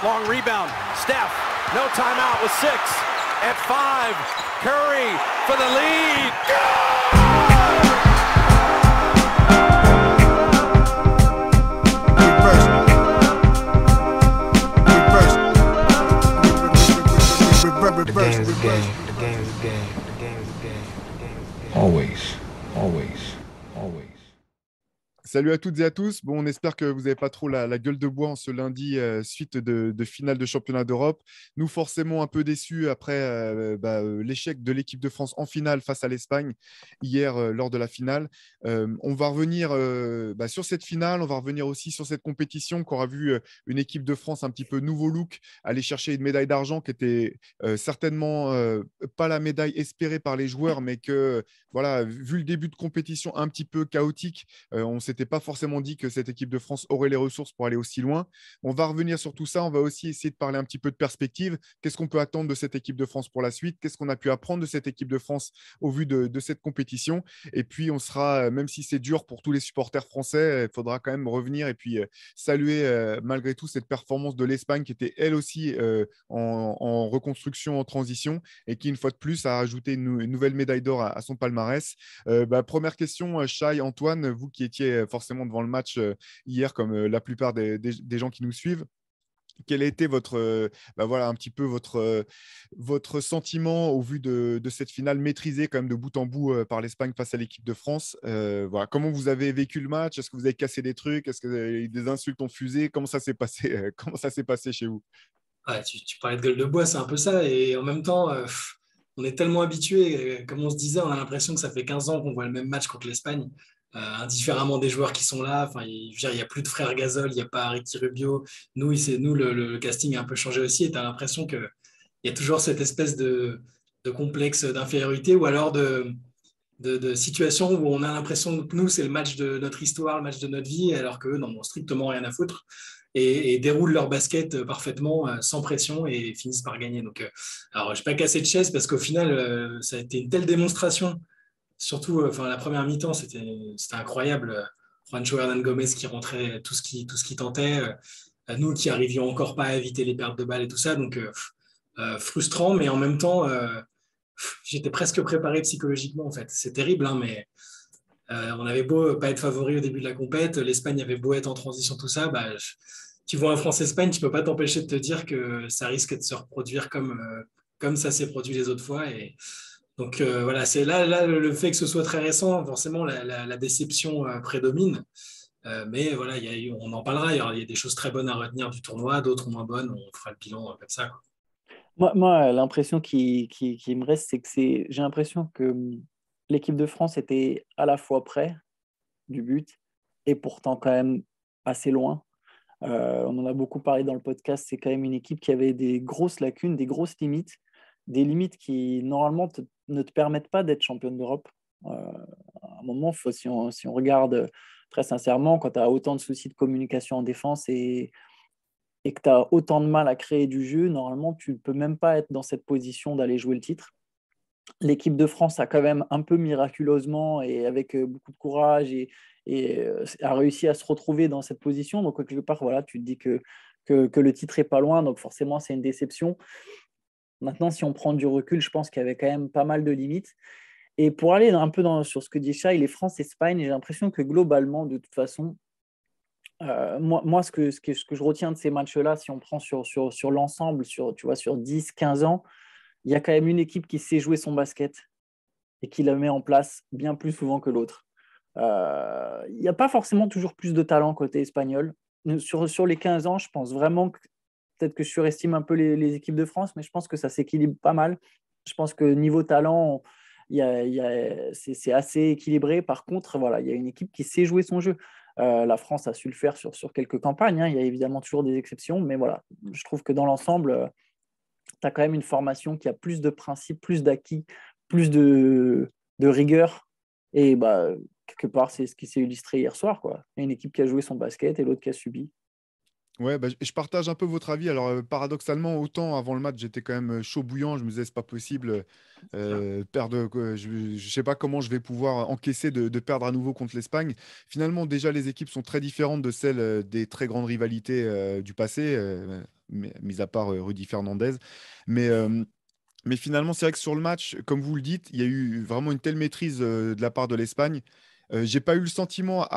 Long rebound. Steph, no timeout with 6. At 5, Curry for the lead. The game is game. The game is game. The game is game. The game is game. Always, always, always. Salut à toutes et à tous. Bon, on espère que vous n'avez pas trop la gueule de bois en ce lundi, suite de finale de championnat d'Europe. Nous, forcément, un peu déçus après l'échec de l'équipe de France en finale face à l'Espagne hier lors de la finale. On va revenir sur cette finale. On va revenir aussi sur cette compétition qu'aura vu une équipe de France un petit peu nouveau look, aller chercher une médaille d'argent qui était certainement pas la médaille espérée par les joueurs, mais que, voilà, vu le début de compétition un petit peu chaotique, on s'était pas forcément dit que cette équipe de France aurait les ressources pour aller aussi loin. On va revenir sur tout ça. On va aussi essayer de parler un petit peu de perspective. Qu'est-ce qu'on peut attendre de cette équipe de France pour la suite? Qu'est-ce qu'on a pu apprendre de cette équipe de France au vu de cette compétition? Et puis, on sera, même si c'est dur pour tous les supporters français, il faudra quand même revenir et puis saluer malgré tout cette performance de l'Espagne qui était elle aussi en reconstruction, en transition et qui, une fois de plus, a ajouté une nouvelle médaille d'or à son palmarès. Première question, Shai, Antoine, vous qui étiez forcément devant le match hier, comme la plupart des gens qui nous suivent. Quel a été un petit peu votre sentiment au vu de cette finale maîtrisée quand même de bout en bout par l'Espagne face à l'équipe de France? Voilà. Comment vous avez vécu le match? Est-ce que vous avez cassé des trucs? Est-ce que des insultes ont fusé? Comment ça s'est passé? Comment ça s'est passé chez vous? Ouais, tu parlais de gueule de bois, c'est un peu ça. Et en même temps, on est tellement habitués. Comme on se disait, on a l'impression que ça fait 15 ans qu'on voit le même match contre l'Espagne, indifféremment des joueurs qui sont là. Enfin, je veux dire, il n'y a plus de frère Gasol, il n'y a pas Ricky Rubio. Nous, le casting a un peu changé aussi. Et tu as l'impression qu'il y a toujours cette espèce de complexe d'infériorité ou alors de situation où on a l'impression que nous, c'est le match de notre histoire, le match de notre vie, alors qu'eux n'en ont strictement rien à foutre et déroulent leur basket parfaitement, sans pression et finissent par gagner. Donc, alors, je n'ai pas cassé de chaise parce qu'au final, ça a été une telle démonstration. Surtout, la première mi-temps, c'était incroyable. Juancho Hernan Gomez qui rentrait tout ce qui tentait. Nous qui arrivions encore pas à éviter les pertes de balles et tout ça. Donc, frustrant, mais en même temps, j'étais presque préparé psychologiquement, en fait. C'est terrible, hein, mais on avait beau pas être favori au début de la compète, l'Espagne avait beau être en transition, tout ça. Tu vois un France-Espagne, tu peux pas t'empêcher de te dire que ça risque de se reproduire comme ça s'est produit les autres fois. Et donc voilà, c'est là le fait que ce soit très récent, forcément la déception prédomine. Mais voilà, on en parlera. Il y a des choses très bonnes à retenir du tournoi, d'autres moins bonnes. On fera le bilan comme ça, quoi. Moi, l'impression qui me reste, c'est que j'ai l'impression que l'équipe de France était à la fois près du but et pourtant quand même assez loin. On en a beaucoup parlé dans le podcast. C'est quand même une équipe qui avait des grosses lacunes, des grosses limites, des limites qui normalement ne te permettent pas d'être championne d'Europe. À un moment, si on regarde très sincèrement, quand tu as autant de soucis de communication en défense et que tu as autant de mal à créer du jeu, normalement, tu ne peux même pas être dans cette position d'aller jouer le titre. L'équipe de France a quand même un peu miraculeusement et avec beaucoup de courage et a réussi à se retrouver dans cette position. Donc, quelque part, voilà, tu te dis que le titre n'est pas loin. Donc, forcément, c'est une déception. Maintenant, si on prend du recul, je pense qu'il y avait quand même pas mal de limites. Et pour aller un peu sur ce que dit Shai, les France-Espagne, j'ai l'impression que globalement, de toute façon, moi ce que je retiens de ces matchs-là, si on prend sur l'ensemble, sur 10-15 ans, il y a quand même une équipe qui sait jouer son basket et qui la met en place bien plus souvent que l'autre. Il n'y a pas forcément toujours plus de talent côté espagnol. Sur les 15 ans, je pense vraiment que peut-être que je surestime un peu les équipes de France, mais je pense que ça s'équilibre pas mal. Je pense que niveau talent, c'est assez équilibré. Par contre, voilà, il y a une équipe qui sait jouer son jeu. La France a su le faire sur quelques campagnes, hein. Il y a évidemment toujours des exceptions, mais voilà, je trouve que dans l'ensemble, tu as quand même une formation qui a plus de principes, plus d'acquis, plus de rigueur. Et quelque part, c'est ce qui s'est illustré hier soir, quoi. Il y a une équipe qui a joué son basket et l'autre qui a subi. Ouais, je partage un peu votre avis. Alors, paradoxalement, autant avant le match, j'étais quand même chaud bouillant. Je me disais, c'est pas possible. Perdre, je ne sais pas comment je vais pouvoir encaisser de perdre à nouveau contre l'Espagne. Finalement, déjà, les équipes sont très différentes de celles des très grandes rivalités du passé. mis à part Rudy Fernandez. Mais, euh, mais finalement, c'est vrai que sur le match, comme vous le dites, il y a eu vraiment une telle maîtrise de la part de l'Espagne. J'ai pas eu le sentiment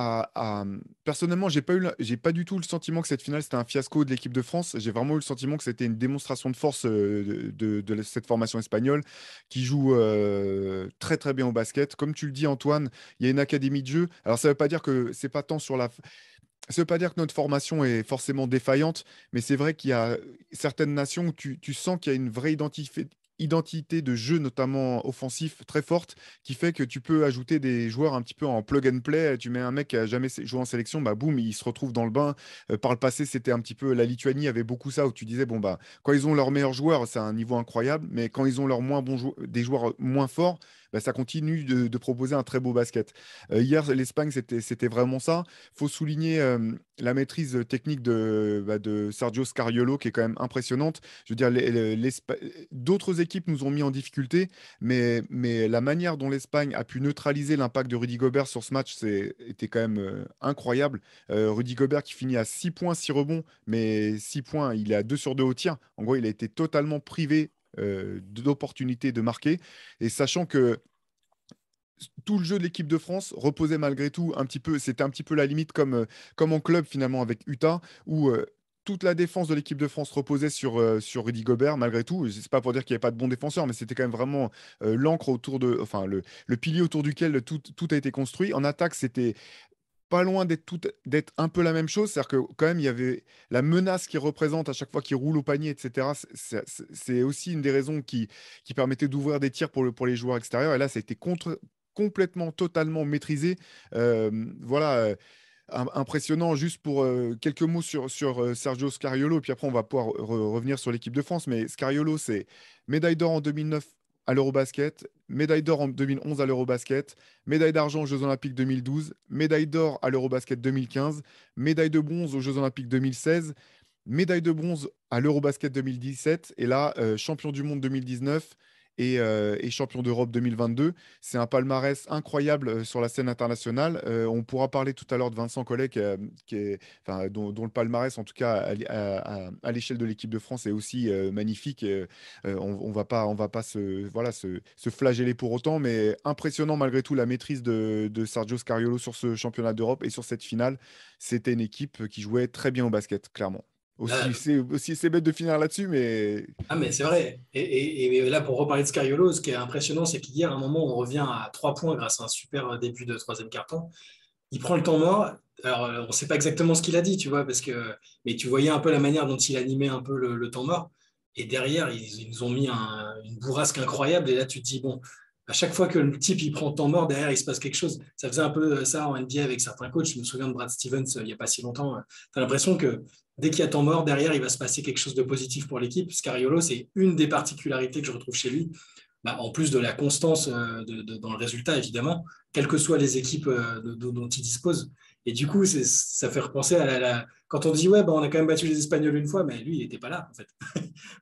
personnellement, j'ai pas du tout le sentiment que cette finale c'était un fiasco de l'équipe de France. J'ai vraiment eu le sentiment que c'était une démonstration de force de cette formation espagnole qui joue très très bien au basket. Comme tu le dis, Antoine, il y a une académie de jeu. Alors ça veut pas dire que c'est pas tant sur la ça veut pas dire que notre formation est forcément défaillante, mais c'est vrai qu'il y a certaines nations où tu sens qu'il y a une vraie identité de jeu, notamment offensif, très forte, qui fait que tu peux ajouter des joueurs un petit peu en plug and play. Tu mets un mec qui a jamais joué en sélection, bah boum, il se retrouve dans le bain. Par le passé, c'était un petit peu la Lituanie avait beaucoup ça où tu disais bon bah quand ils ont leurs meilleurs joueurs, c'est un niveau incroyable, mais quand ils ont leurs moins bons des joueurs moins forts, bah, ça continue de proposer un très beau basket. Hier, l'Espagne, c'était vraiment ça. Faut souligner la maîtrise technique de Sergio Scariolo, qui est quand même impressionnante. Je veux dire, d'autres équipes nous ont mis en difficulté, mais la manière dont l'Espagne a pu neutraliser l'impact de Rudy Gobert sur ce match, était quand même incroyable. Rudy Gobert qui finit à 6 points, 6 rebonds, mais 6 points, il est à 2 sur 2 au tir. En gros, il a été totalement privé d'opportunité de marquer. Et sachant que tout le jeu de l'équipe de France reposait malgré tout un petit peu, c'était un petit peu la limite comme en club finalement avec Utah, où toute la défense de l'équipe de France reposait sur Rudy Gobert malgré tout. C'est pas pour dire qu'il n'y avait pas de bons défenseurs, mais c'était quand même vraiment l'encre autour enfin le pilier autour duquel tout a été construit. En attaque, c'était pas loin d'être un peu la même chose, c'est-à-dire que quand même il y avait la menace qu'il représente à chaque fois qu'il roule au panier, etc. C'est aussi une des raisons qui permettait d'ouvrir des tirs pour les joueurs extérieurs. Et là, ça a été complètement, totalement maîtrisé. Voilà, impressionnant. Juste pour quelques mots sur Sergio Scariolo, puis après on va pouvoir revenir sur l'équipe de France. Mais Scariolo, c'est médaille d'or en 2009 à l'Eurobasket, médaille d'or en 2011 à l'Eurobasket, médaille d'argent aux Jeux Olympiques 2012, médaille d'or à l'Eurobasket 2015, médaille de bronze aux Jeux Olympiques 2016, médaille de bronze à l'Eurobasket 2017, et là, champion du monde 2019 et champion d'Europe 2022. C'est un palmarès incroyable sur la scène internationale. On pourra parler tout à l'heure de Vincent Collet, dont le palmarès, en tout cas à l'échelle de l'équipe de France, est aussi magnifique. On va pas se flageller pour autant, mais impressionnant malgré tout la maîtrise de Sergio Scariolo sur ce championnat d'Europe et sur cette finale. C'était une équipe qui jouait très bien au basket, clairement. Là, C'est bête de finir là-dessus, mais ah, mais c'est vrai. Et là, pour reparler de Scariolo, ce qui est impressionnant, c'est qu'hier, à un moment, on revient à 3 points grâce à un super début de troisième quart-temps. Il prend le temps mort. Alors, on ne sait pas exactement ce qu'il a dit, tu vois, mais tu voyais un peu la manière dont il animait un peu le temps mort. Et derrière, ils nous ont mis une bourrasque incroyable. Et là, tu te dis, bon, à chaque fois que le type il prend le temps mort, derrière, il se passe quelque chose. Ça faisait un peu ça en NBA avec certains coachs. Je me souviens de Brad Stevens il n'y a pas si longtemps. Tu as l'impression que dès qu'il y a temps mort, derrière, il va se passer quelque chose de positif pour l'équipe. Scariolo, c'est une des particularités que je retrouve chez lui. Bah, en plus de la constance dans le résultat, évidemment, quelles que soient les équipes dont il dispose. Et du coup, ça fait repenser quand on dit, ouais, bah, on a quand même battu les Espagnols une fois, mais lui, il n'était pas là, en fait.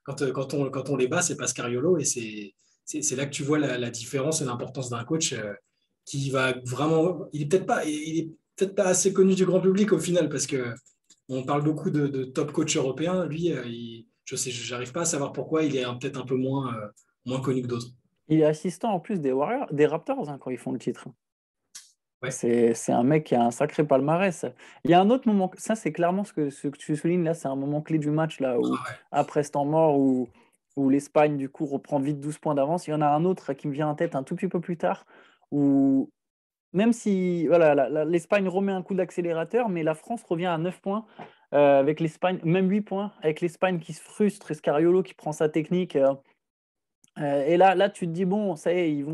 Quand on les bat, c'est pas Scariolo, et c'est là que tu vois la différence et l'importance d'un coach qui va vraiment... Il est peut-être pas assez connu du grand public au final, parce que on parle beaucoup de top coach européen. Lui, j'arrive pas à savoir pourquoi il est peut-être un peu moins connu que d'autres. Il est assistant en plus des Warriors, des Raptors, hein, quand ils font le titre. Ouais. C'est un mec qui a un sacré palmarès. Il y a un autre moment, ça c'est clairement ce que tu soulignes là, c'est un moment clé du match là, où, Ah ouais. après ce temps mort, où l'Espagne du coup reprend vite 12 points d'avance. Il y en a un autre qui me vient en tête un tout petit peu plus tard, où même si voilà, l'Espagne remet un coup d'accélérateur, mais la France revient à 9 points avec l'Espagne, même 8 points, avec l'Espagne qui se frustre, et Scariolo qui prend sa technique. Et là, tu te dis, bon, ça y est,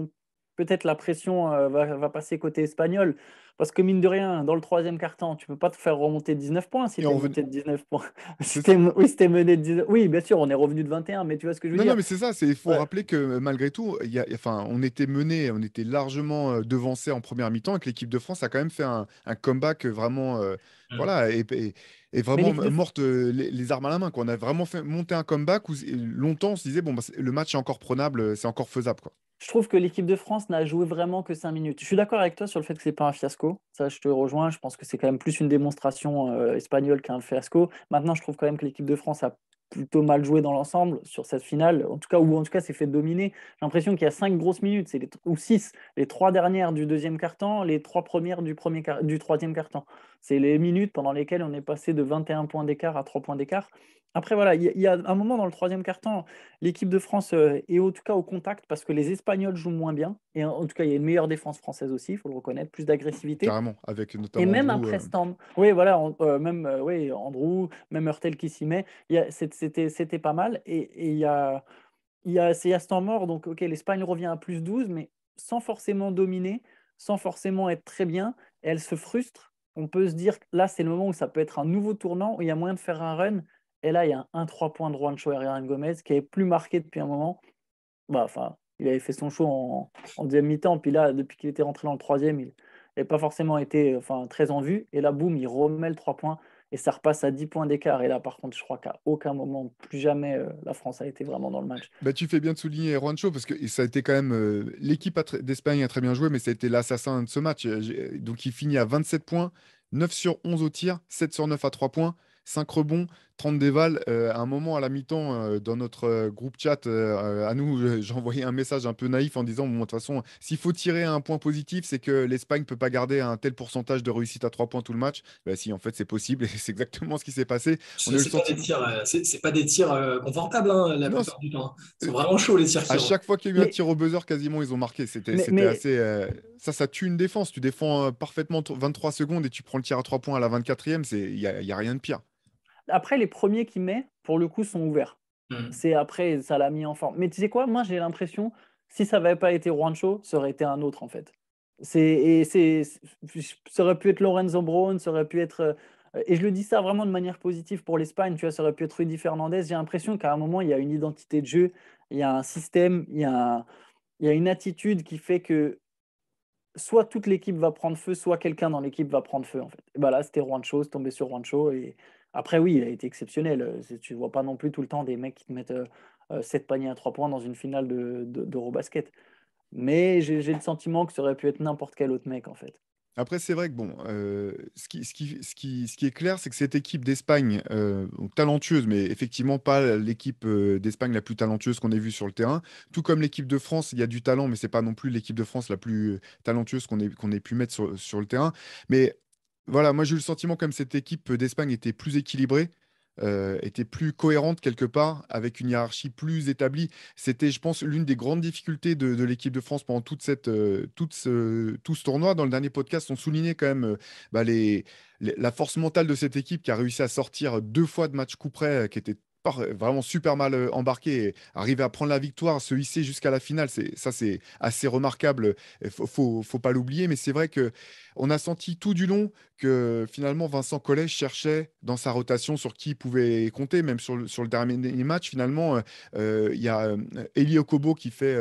peut-être la pression va passer côté espagnol. Parce que mine de rien, dans le troisième quart-temps, tu ne peux pas te faire remonter 19 points si et tu es on monté de 19 points. c'est Oui, si t'es mené de 19. Oui, bien sûr, on est revenu de 21, mais tu vois ce que je veux Non, non, dire. mais c'est ça. Il faut Ouais. rappeler que malgré tout, enfin, on était mené, on était largement devancé en première mi-temps et que l'équipe de France a quand même fait un comeback vraiment, voilà, et Mais vraiment l'équipe de morte les armes à la main, quoi. On a vraiment fait monter un comeback où longtemps on se disait, bon, bah, le match est encore prenable, c'est encore faisable, quoi. Je trouve que l'équipe de France n'a joué vraiment que 5 minutes. Je suis d'accord avec toi sur le fait que c'est pas un fiasco. Ça, je te rejoins. Je pense que c'est quand même plus une démonstration espagnole qu'un fiasco. Maintenant, je trouve quand même que l'équipe de France a plutôt mal joué dans l'ensemble sur cette finale, en tout cas s'est fait dominer. J'ai l'impression qu'il y a 5 grosses minutes, ou 6, les 3 dernières du deuxième quart-temps, les 3 premières du troisième quart-temps. C'est les minutes pendant lesquelles on est passé de 21 points d'écart à 3 points d'écart. Après, voilà, il y a un moment dans le troisième quart-temps, l'équipe de France est en tout cas au contact parce que les Espagnols jouent moins bien. Et en tout cas, il y a une meilleure défense française aussi, il faut le reconnaître, plus d'agressivité. Carrément, avec Et notamment même Andrew, après ce temps, oui, voilà, oui, Andrew, même Hurtel qui s'y met, c'était pas mal. Et il y a ce temps mort, donc ok, l'Espagne revient à plus 12, mais sans forcément dominer, sans forcément être très bien, et elle se frustre. On peut se dire que là, c'est le moment où ça peut être un nouveau tournant, où il y a moyen de faire un run. Et là, il y a un 1-3 points de Juancho Herrera Gomez qui est plus marqué depuis un moment. Enfin, il avait fait son show en deuxième mi-temps, puis là, depuis qu'il était rentré dans le troisième, il n'avait pas forcément été très en vue. Et là, boum, il remet le 3 points et ça repasse à 10 points d'écart. Et là, par contre, je crois qu'à aucun moment, plus jamais, la France a été vraiment dans le match. bah, tu fais bien de souligner Juancho parce que ça a été quand même l'équipe d'Espagne a très bien joué, mais ça a été l'assassin de ce match. Donc il finit à 27 points, 9 sur 11 au tir, 7 sur 9 à 3 points, 5 rebonds, 30 dévals. À un moment à la mi-temps, dans notre groupe chat, à nous, j'ai envoyé un message un peu naïf en disant, bon, de toute façon, s'il faut tirer un point positif, c'est que l'Espagne ne peut pas garder un tel pourcentage de réussite à 3 points tout le match. Bah, si, en fait, c'est possible et c'est exactement ce qui s'est passé. On a eu le sentiment. C'est pas des tirs confortables la Non, plupart du temps. Ils sont vraiment chauds les tirs à qui rentrent. chaque fois qu'il y a eu un Mais, tir au buzzer, quasiment, ils ont marqué. C'était mais assez. Ça tue une défense. Tu défends parfaitement 23 secondes et tu prends le tir à 3 points à la 24e. Il y a rien de pire. après, les premiers qu'il met, pour le coup, sont ouverts. C'est après, ça l'a mis en forme. Mais tu sais quoi, moi, j'ai l'impression, si ça n'avait pas été Juancho, ça aurait été un autre, en fait. Ça aurait pu être Lorenzo Brown, ça aurait pu être. Et je le dis ça vraiment de manière positive pour l'Espagne, tu vois, ça aurait pu être Rudy Fernandez. J'ai l'impression qu'à un moment, il y a une identité de jeu, il y a un système, il y a une attitude qui fait que soit toute l'équipe va prendre feu, soit quelqu'un dans l'équipe va prendre feu, en fait. Et bah là, c'était Juancho, c'est tombé sur Juancho. Et après, oui, il a été exceptionnel. Tu ne vois pas non plus tout le temps des mecs qui te mettent 7 paniers à 3 points dans une finale d'Eurobasket. Mais j'ai le sentiment que ça aurait pu être n'importe quel autre mec, en fait. Après, c'est vrai que bon, ce qui est clair, c'est que cette équipe d'Espagne, donc talentueuse, mais effectivement pas l'équipe d'Espagne la plus talentueuse qu'on ait vue sur le terrain, tout comme l'équipe de France, il y a du talent, mais c'est pas non plus l'équipe de France la plus talentueuse qu'on ait pu mettre sur le terrain. Mais voilà, moi j'ai eu le sentiment comme cette équipe d'Espagne était plus équilibrée. Était plus cohérente quelque part, avec une hiérarchie plus établie. C'était, je pense, l'une des grandes difficultés de l'équipe de France pendant tout ce tournoi. Dans le dernier podcast, on soulignait quand même bah, la force mentale de cette équipe qui a réussi à sortir 2 fois de match coup près, qui était vraiment super mal embarqué, et arriver à prendre la victoire, se hisser jusqu'à la finale, c'est assez remarquable. Faut pas l'oublier, mais c'est vrai que on a senti tout du long que finalement Vincent Collet cherchait dans sa rotation sur qui il pouvait compter, même sur le dernier match. Finalement, il y a Eli Okobo qui fait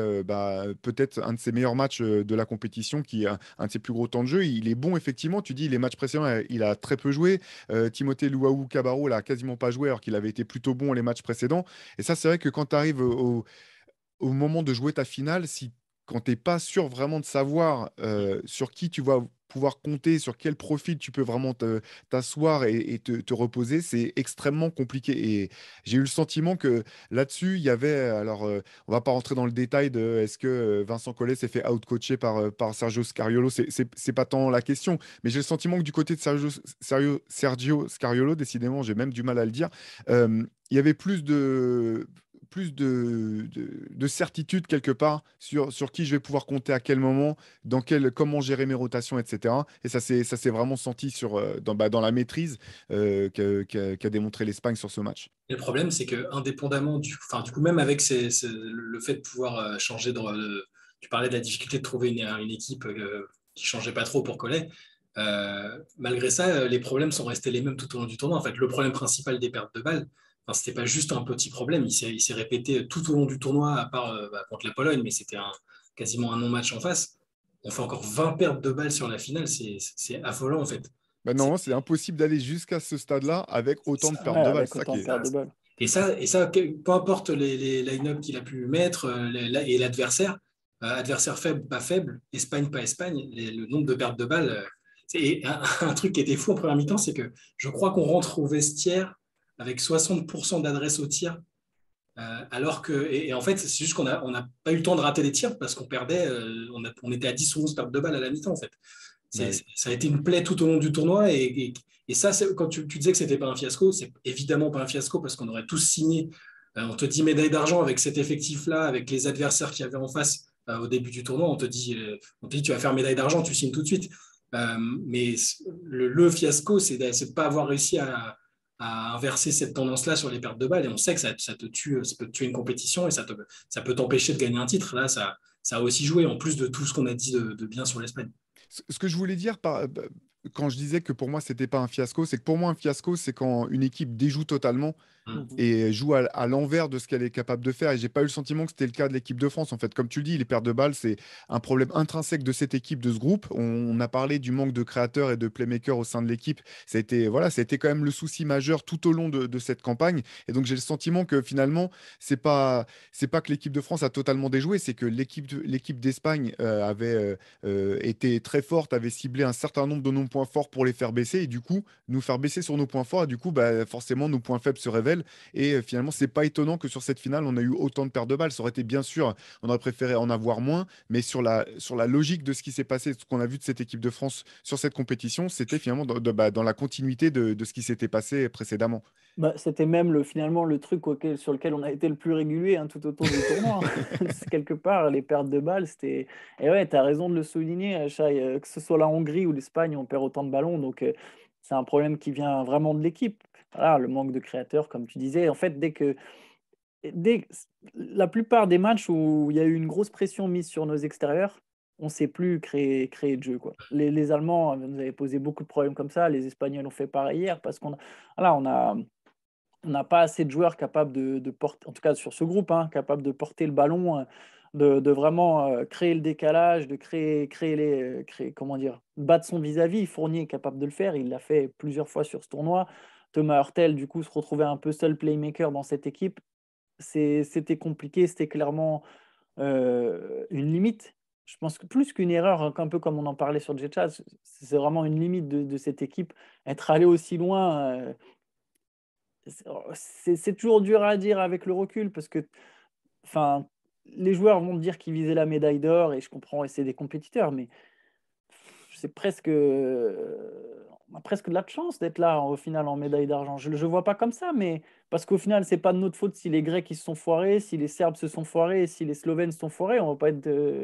peut-être un de ses meilleurs matchs de la compétition, qui a un de ses plus gros temps de jeu. Il est bon, effectivement. Tu dis, les matchs précédents, il a très peu joué. Timothée Luaou Cabarro, il a quasiment pas joué alors qu'il avait été plutôt bon les matchs précédents. Et ça, c'est vrai que quand tu arrives au moment de jouer ta finale, quand tu n'es pas sûr vraiment de savoir sur qui tu vas pouvoir compter, sur quel profil tu peux vraiment t'asseoir et te reposer, c'est extrêmement compliqué. Et j'ai eu le sentiment que là-dessus, il y avait, alors on va pas rentrer dans le détail de est-ce que Vincent Collet s'est fait out-coacher par Sergio Scariolo, c'est pas tant la question, mais j'ai le sentiment que du côté de Sergio Scariolo, décidément, j'ai même du mal à le dire, il y avait plus de certitude quelque part sur qui je vais pouvoir compter à quel moment, comment gérer mes rotations, etc. Et ça s'est vraiment senti dans la maîtrise qu'a démontré l'Espagne sur ce match. Et le problème, c'est que indépendamment du coup, même avec le fait de pouvoir changer tu parlais de la difficulté de trouver une équipe qui changeait pas trop pour Collet. Malgré ça, les problèmes sont restés les mêmes tout au long du tournoi. En fait, le problème principal des pertes de balles, c'était pas juste un petit problème, il s'est répété tout au long du tournoi, à part contre la Pologne, mais c'était quasiment un non-match en face. On fait encore 20 pertes de balles sur la finale, c'est affolant en fait. Bah non, c'est impossible d'aller jusqu'à ce stade-là avec autant de pertes de balles. Avec autant de pertes de balles. Et ça, peu importe les line-up qu'il a pu mettre et l'adversaire, adversaire faible, pas faible, Espagne, pas Espagne, le nombre de pertes de balles. C'est un truc qui était fou en première mi-temps, c'est que je crois qu'on rentre au vestiaire avec 60% d'adresse au tir. Alors que, et en fait, c'est juste qu'on n'a pas eu le temps de rater les tirs parce qu'on perdait, on était à 10 ou 11 pertes de balles à la mi-temps, en fait. Ouais. Ça a été une plaie tout au long du tournoi. Et ça, quand tu disais que c'était pas un fiasco, c'est évidemment pas un fiasco parce qu'on aurait tous signé. On te dit médaille d'argent avec cet effectif-là, avec les adversaires qu'il y avait en face au début du tournoi. On te dit, tu vas faire médaille d'argent, tu signes tout de suite. Mais le fiasco, c'est de ne pas avoir réussi à inverser cette tendance-là sur les pertes de balles. Et on sait que ça te tue, ça peut te tuer une compétition et ça peut t'empêcher de gagner un titre. Là, ça a aussi joué, en plus de tout ce qu'on a dit de bien sur l'Espagne. Ce que je voulais dire quand je disais que pour moi, c'était pas un fiasco, c'est que pour moi, un fiasco, c'est quand une équipe déjoue totalement et joue à l'envers de ce qu'elle est capable de faire. Et j'ai pas eu le sentiment que c'était le cas de l'équipe de France. En fait, comme tu le dis, les pertes de balles, c'est un problème intrinsèque de cette équipe, de ce groupe. On a parlé du manque de créateurs et de playmakers au sein de l'équipe. Voilà, ça a été quand même le souci majeur tout au long de cette campagne. Et donc, j'ai le sentiment que finalement, c'est pas que l'équipe de France a totalement déjoué, c'est que l'équipe d'Espagne avait était très forte, avait ciblé un certain nombre de nos points forts pour les faire baisser et du coup, nous faire baisser sur nos points forts. Et du coup, bah, forcément, nos points faibles se révèlent. Et finalement, c'est pas étonnant que sur cette finale, on a eu autant de pertes de balles. Ça aurait été bien sûr, on aurait préféré en avoir moins, mais sur la logique de ce qui s'est passé, ce qu'on a vu de cette équipe de France sur cette compétition, c'était finalement dans la continuité de ce qui s'était passé précédemment. Bah, c'était même finalement le truc sur lequel on a été le plus régulier tout autour du tournoi. C'est quelque part, les pertes de balles, c'était. Et ouais, tu as raison de le souligner, Shai, que ce soit la Hongrie ou l'Espagne, on perd autant de ballons. Donc, c'est un problème qui vient vraiment de l'équipe. Voilà, le manque de créateurs, comme tu disais. En fait, dès, la plupart des matchs où il y a eu une grosse pression mise sur nos extérieurs, on ne sait plus créer de jeu, quoi. Les Allemands nous avaient posé beaucoup de problèmes comme ça. Les Espagnols ont fait pareil hier parce voilà, on n'a pas assez de joueurs capables de porter, en tout cas sur ce groupe, capables de porter le ballon, de vraiment créer le décalage, de comment dire, battre son vis-à-vis. Fournier est capable de le faire, il l'a fait plusieurs fois sur ce tournoi. Thomas Hurtel, du coup, se retrouvait un peu seul playmaker dans cette équipe. C'était compliqué, c'était clairement une limite. Je pense que plus qu'une erreur, un peu comme on en parlait sur Jetchat, c'est vraiment une limite de cette équipe. Être allé aussi loin, c'est toujours dur à dire avec le recul parce que enfin, les joueurs vont te dire qu'ils visaient la médaille d'or et je comprends, et c'est des compétiteurs, mais c'est presque, on a presque de la chance d'être là au final en médaille d'argent. Je ne le vois pas comme ça, mais parce qu'au final, c'est pas de notre faute si les Grecs ils se sont foirés, si les Serbes se sont foirés, et si les Slovènes se sont foirés, on va pas être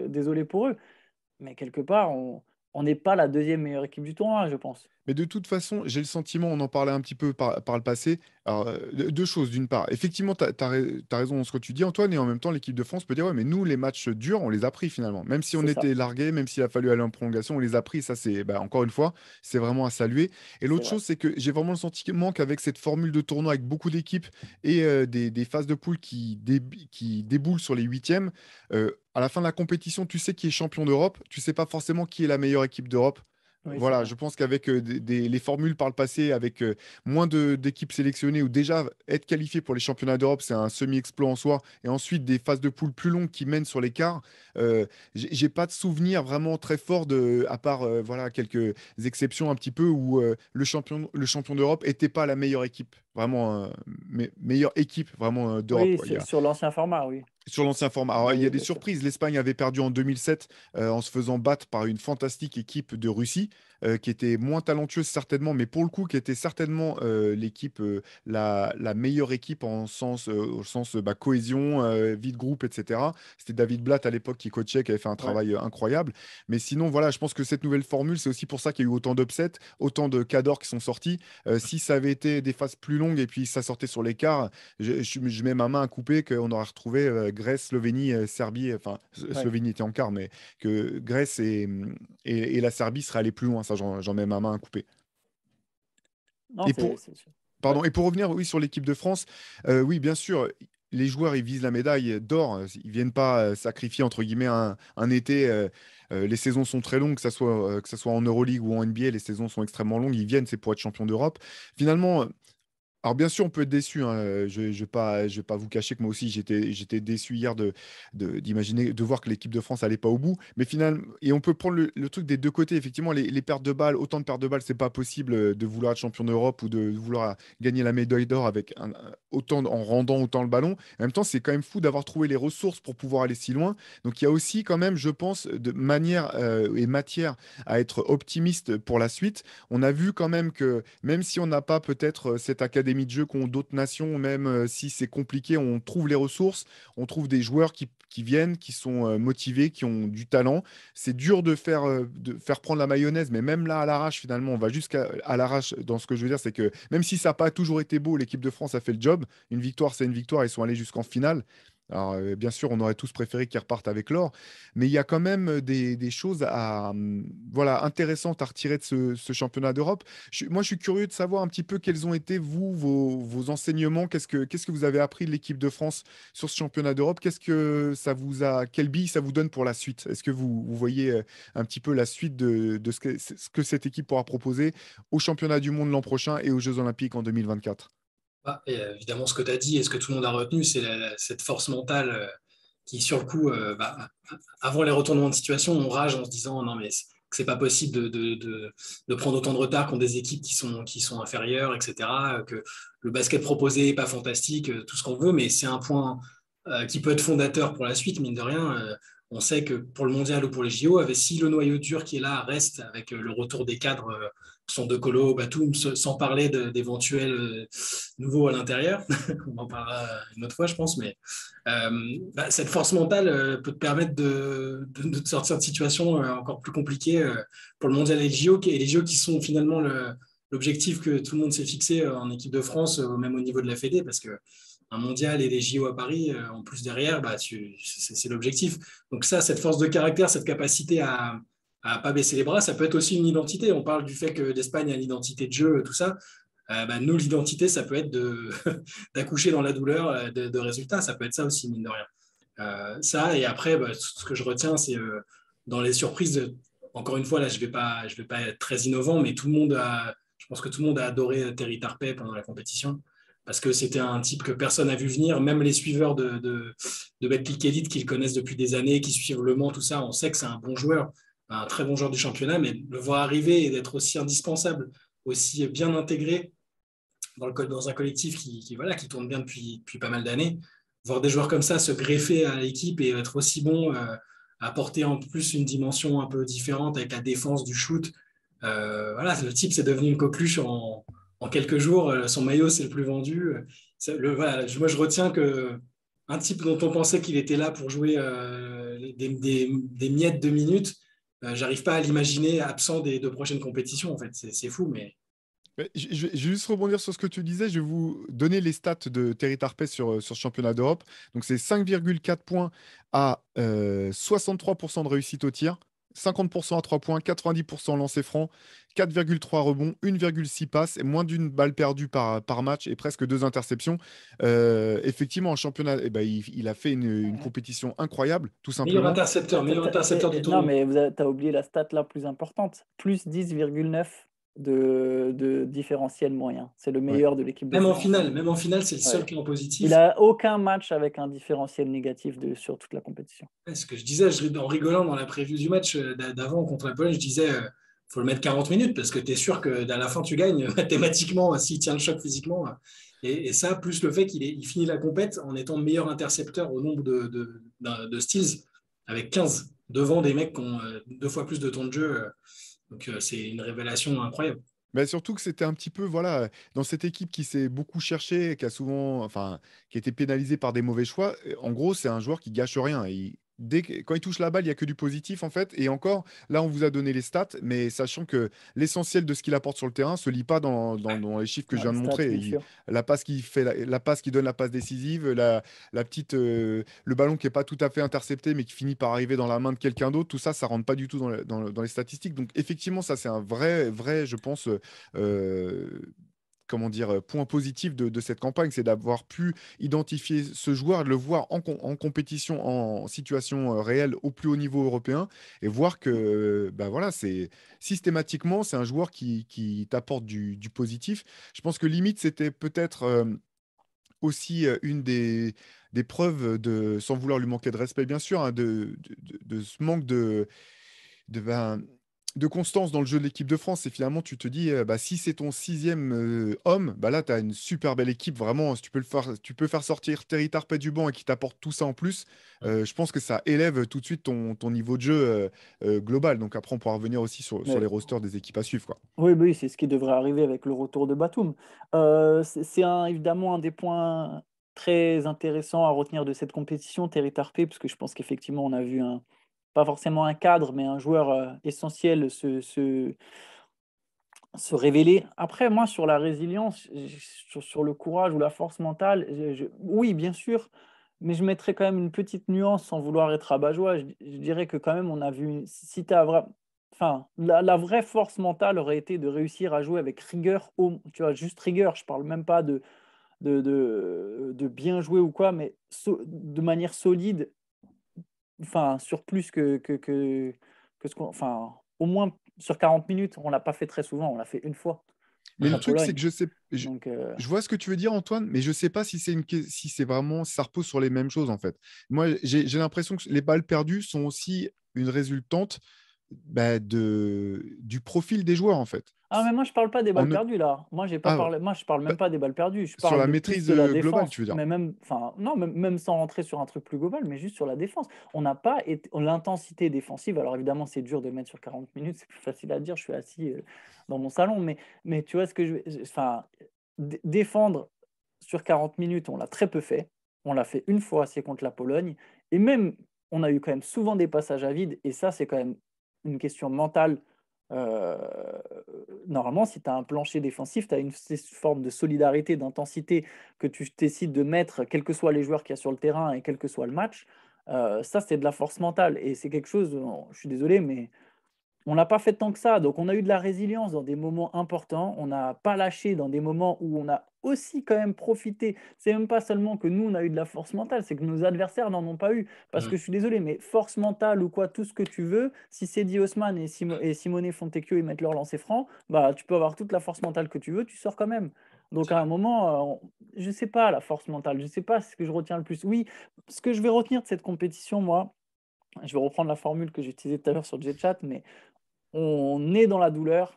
désolé pour eux. Mais quelque part, on n'est pas la deuxième meilleure équipe du tournoi, je pense. Mais de toute façon, j'ai le sentiment, on en parlait un petit peu par le passé. Alors, deux choses. D'une part, effectivement, tu as raison dans ce que tu dis, Antoine, et en même temps, l'équipe de France peut dire, ouais, mais nous, les matchs durs, on les a pris finalement. Même si on C'est ça, était largué, même s'il a fallu aller en prolongation, on les a pris. Ça, c'est, bah, encore une fois, c'est vraiment à saluer. Et c'est l'autre vrai. chose, c'est que j'ai vraiment le sentiment qu'avec cette formule de tournoi, avec beaucoup d'équipes et des phases de poule qui déboulent sur les huitièmes, à la fin de la compétition, tu sais qui est champion d'Europe, tu sais pas forcément qui est la meilleure équipe d'Europe. Oui, c'est Voilà, vrai. je pense qu'avec les formules par le passé, avec moins d'équipes sélectionnées ou déjà être qualifié pour les championnats d'Europe, c'est un semi-exploit en soi. Et ensuite, des phases de poule plus longues qui mènent sur l'écart. J'ai pas de souvenir vraiment très fort à part voilà, quelques exceptions un petit peu où le champion d'Europe n'était pas la meilleure équipe, vraiment, meilleure équipe vraiment d'Europe, Oui, quoi. sur l'ancien format, oui. Sur l'ancien format. Alors, il y Oui, a des bien sûr. surprises. L'Espagne avait perdu en 2007 en se faisant battre par une fantastique équipe de Russie qui était moins talentueuse certainement, mais pour le coup qui était certainement l'équipe, la meilleure équipe au sens bah, cohésion, vie de groupe, etc. C'était David Blatt à l'époque qui coachait, qui avait fait un Ouais. travail incroyable. Mais sinon, voilà, je pense que cette nouvelle formule, c'est aussi pour ça qu'il y a eu autant d'upsets, autant de cadors qui sont sortis. Si ça avait été des phases plus longues et puis ça sortait sur l'écart, je mets ma main à couper qu'on aurait retrouvé Grèce, Slovénie, Serbie, enfin, Ouais. Slovénie était en quart, mais que Grèce et la Serbie seraient allés plus loin. Ça, j'en mets ma main à couper. Non, Et pour, c'est sûr. Ouais. pardon, et pour revenir, oui, sur l'équipe de France, oui, bien sûr, les joueurs, ils visent la médaille d'or. Ils viennent pas sacrifier, entre guillemets, un été. Les saisons sont très longues, que ça soit en Euroleague ou en NBA, les saisons sont extrêmement longues. Ils viennent, c'est pour être champion d'Europe. Finalement, Alors bien sûr, on peut être déçu, hein. Je ne vais pas vous cacher que moi aussi, j'étais déçu hier d'imaginer, de voir que l'équipe de France allait pas au bout. Mais finalement, et on peut prendre le truc des deux côtés. Effectivement, les pertes de balles, autant de pertes de balles, c'est pas possible de vouloir être champion d'Europe ou de vouloir gagner la médaille d'or avec autant, en rendant autant le ballon. En même temps, c'est quand même fou d'avoir trouvé les ressources pour pouvoir aller si loin. Donc il y a aussi quand même, je pense, de manière et matière à être optimiste pour la suite. On a vu quand même que même si on n'a pas peut-être cette académie de jeu qu'ont d'autres nations, même si c'est compliqué, on trouve les ressources, on trouve des joueurs qui viennent, qui sont motivés, qui ont du talent. C'est dur de faire prendre la mayonnaise, mais même là, à l'arrache, finalement, on va jusqu'à à l'arrache. Dans ce que je veux dire, c'est que même si ça n'a pas toujours été beau, l'équipe de France a fait le job. Une victoire, c'est une victoire. Ils sont allés jusqu'en finale. Alors, bien sûr, on aurait tous préféré qu'ils repartent avec l'or, mais il y a quand même des choses voilà, intéressantes à retirer de ce championnat d'Europe. Moi, je suis curieux de savoir un petit peu quels ont été, vous, vos enseignements. Qu'est-ce que vous avez appris de l'équipe de France sur ce championnat d'Europe? Qu'est-ce que ça vous a, quelle bille ça vous donne pour la suite? Est-ce que vous voyez un petit peu la suite de ce que cette équipe pourra proposer au championnat du monde l'an prochain et aux Jeux Olympiques en 2024? Et évidemment, ce que tu as dit et ce que tout le monde a retenu, c'est cette force mentale qui, sur le coup, avant les retournements de situation, on rage en se disant non, mais que c'est pas possible de prendre autant de retard contre des équipes qui sont inférieures, etc. Que le basket proposé n'est pas fantastique, tout ce qu'on veut, mais c'est un point qui peut être fondateur pour la suite, mine de rien. On sait que pour le mondial ou pour les JO, si le noyau dur qui est là reste avec le retour des cadres, sont De Colo, Batum, sans parler d'éventuels nouveaux à l'intérieur, on en parlera une autre fois, je pense, mais cette force mentale peut te permettre de te sortir de situations encore plus compliquées pour le mondial et les JO qui sont finalement l'objectif que tout le monde s'est fixé en équipe de France, même au niveau de la Fédé, parce que un mondial et les JO à Paris, en plus derrière, c'est l'objectif. Donc ça, cette force de caractère, cette capacité à pas baisser les bras, ça peut être aussi une identité. On parle du fait que l'Espagne a l'identité de jeu, tout ça. Nous, l'identité, ça peut être d'accoucher dans la douleur de résultats. Ça peut être ça aussi, mine de rien. Ça, et après, ce que je retiens, c'est dans les surprises, encore une fois, là, je vais pas être très innovant, mais je pense que tout le monde a adoré Terry Tarpey pendant la compétition parce que c'était un type que personne n'a vu venir, même les suiveurs de Betclic Elite qui le connaissent depuis des années, qui suivent Le Mans, tout ça, on sait que c'est un bon joueur, un très bon joueur du championnat, mais le voir arriver et d'être aussi indispensable, aussi bien intégré dans un collectif voilà, qui tourne bien depuis pas mal d'années, voir des joueurs comme ça se greffer à l'équipe et être aussi bon, apporter en plus une dimension un peu différente avec la défense du shoot. Voilà, le type, c'est devenu une coqueluche en quelques jours. Son maillot, c'est le plus vendu. Voilà, moi, je retiens que un type dont on pensait qu'il était là pour jouer des miettes de minutes, j'arrive pas à l'imaginer absent des deux prochaines compétitions. En fait, c'est fou, mais Je vais juste rebondir sur ce que tu disais. Je vais vous donner les stats de Terry Tarpey sur ce championnat d'Europe. Donc, c'est 5,4 points à 63% de réussite au tir, 50% à 3 points, 90% lancé franc, 4,3 rebonds, 1,6 passes et moins d'une balle perdue par match et presque 2 interceptions. Effectivement, en championnat, eh ben, il a fait une compétition incroyable, tout simplement. meilleur intercepteur du Non, tournoi. mais tu as oublié la stat la plus importante. Plus 10,9 de différentiel moyen. C'est le Ouais. meilleur de l'équipe de France. Même en finale, c'est le seul Ouais. qui est en positif. Il n'a aucun match avec un différentiel négatif sur toute la compétition. Ce que je disais en rigolant dans la preview du match d'avant contre la Pologne, je disais faut le mettre 40 minutes parce que tu es sûr que à la fin tu gagnes mathématiquement s'il tient le choc physiquement. Et ça, plus le fait qu'il finit la compète en étant meilleur intercepteur au nombre de steals avec 15 devant des mecs qui ont 2 fois plus de temps de jeu. Donc c'est une révélation incroyable. Mais surtout que c'était un petit peu, voilà, dans cette équipe qui s'est beaucoup cherché, qui a souvent, enfin, qui a été pénalisée par des mauvais choix. En gros, c'est un joueur qui gâche rien. Quand il touche la balle, il n'y a que du positif, en fait. Et encore, là, on vous a donné les stats, mais sachant que l'essentiel de ce qu'il apporte sur le terrain ne se lit pas dans les chiffres que je viens de montrer. La passe qui fait, la passe qui donne la passe décisive, la petite, le ballon qui n'est pas tout à fait intercepté, mais qui finit par arriver dans la main de quelqu'un d'autre, tout ça, ça rentre pas du tout dans les statistiques. Donc, effectivement, ça, c'est un vrai, je pense, comment dire, point positif de cette campagne, c'est d'avoir pu identifier ce joueur, de le voir en compétition, en situation réelle au plus haut niveau européen, et voir que bah voilà, systématiquement, c'est un joueur qui t'apporte du positif. Je pense que limite, c'était peut-être aussi une des preuves sans vouloir lui manquer de respect, bien sûr, hein, de ce manque de, ben, de constance dans le jeu de l'équipe de France. Et finalement, tu te dis, bah, si c'est ton sixième homme, bah là, tu as une super belle équipe. Vraiment, si tu peux faire sortir Terry Tarpey du banc et qui t'apporte tout ça en plus, je pense que ça élève tout de suite ton niveau de jeu global. Donc après, on pourra revenir aussi sur les Mais rosters des équipes à suivre, quoi. oui, oui, c'est ce qui devrait arriver avec le retour de Batum. Évidemment un des points très intéressants à retenir de cette compétition, Terry Tarpey, parce que je pense qu'effectivement, on a vu pas forcément un cadre, mais un joueur essentiel se révéler. Après, moi, sur la résilience, sur le courage ou la force mentale, oui, bien sûr, mais je mettrais quand même une petite nuance sans vouloir être rabat-joie. Je dirais que quand même, on a vu, si tu as enfin, la vraie force mentale aurait été de réussir à jouer avec rigueur, tu vois, juste rigueur. Je parle même pas de bien jouer ou quoi, mais de manière solide, enfin, sur plus que ce qu'on. Enfin, au moins sur 40 minutes, on ne l'a pas fait très souvent, on l'a fait une fois Mais contre le la truc, c'est Pologne. que Donc, je vois ce que tu veux dire, Antoine, mais je sais pas si c'est vraiment, si ça repose sur les mêmes choses, en fait. Moi, j'ai l'impression que les balles perdues sont aussi une résultante bah, du profil des joueurs, en fait. ah, mais moi, je parle pas des En balles ne- perdues, là. Moi, j'ai pas Ah, parlé. Moi, je parle bah, même pas des balles perdues. Je sur parle la de plus maîtrise de la globale, tu défense. veux dire. Mais même, enfin, non, même sans rentrer sur un truc plus global, mais juste sur la défense. On n'a pas l'intensité défensive. Alors, évidemment, c'est dur de le mettre sur 40 minutes. C'est plus facile à dire. Je suis assis dans mon salon. Mais tu vois ce que enfin, défendre sur 40 minutes, on l'a très peu fait. On l'a fait une fois, c'est contre la Pologne. Et même, on a eu quand même souvent des passages à vide. Et ça, c'est quand même une question mentale. Euh, Normalement, si tu as un plancher défensif, tu as une forme de solidarité, d'intensité que tu décides de mettre, quels que soient les joueurs qu'il y a sur le terrain et quel que soit le match. Ça, c'est de la force mentale. Et c'est quelque chose, je suis désolé, mais on n'a pas fait tant que ça. Donc, on a eu de la résilience dans des moments importants. On n'a pas lâché dans des moments où on a aussi quand même profité. C'est même pas seulement que nous, on a eu de la force mentale, c'est que nos adversaires n'en ont pas eu. Parce que je suis désolé, mais force mentale ou quoi, tout ce que tu veux, si Cedi Osman et Simone Fontecchio ils mettent leur lancer franc, bah, tu peux avoir toute la force mentale que tu veux, tu sors quand même. Donc, à un moment, je ne sais pas, la force mentale, je ne sais pas ce que je retiens le plus. Oui, ce que je vais retenir de cette compétition, moi, je vais reprendre la formule que j'ai utilisée tout à l'heure sur GChat, mais on est dans la douleur.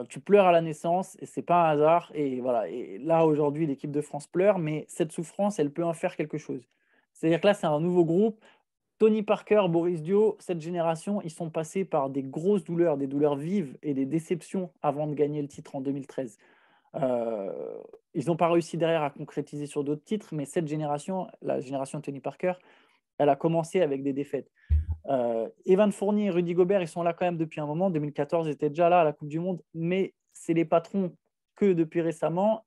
Tu pleures à la naissance et c'est pas un hasard. Et voilà. Et là aujourd'hui, l'équipe de France pleure, mais cette souffrance, elle peut en faire quelque chose. C'est-à-dire que là, c'est un nouveau groupe. Tony Parker, Boris Dio, cette génération, ils sont passés par des grosses douleurs, des douleurs vives et des déceptions avant de gagner le titre en 2013. Ils n'ont pas réussi derrière à concrétiser sur d'autres titres, mais cette génération, la génération de Tony Parker, elle a commencé avec des défaites. Evan Fournier et Rudy Gobert, ils sont là quand même depuis un moment. 2014, ils étaient déjà là à la Coupe du Monde, mais c'est les patrons que depuis récemment.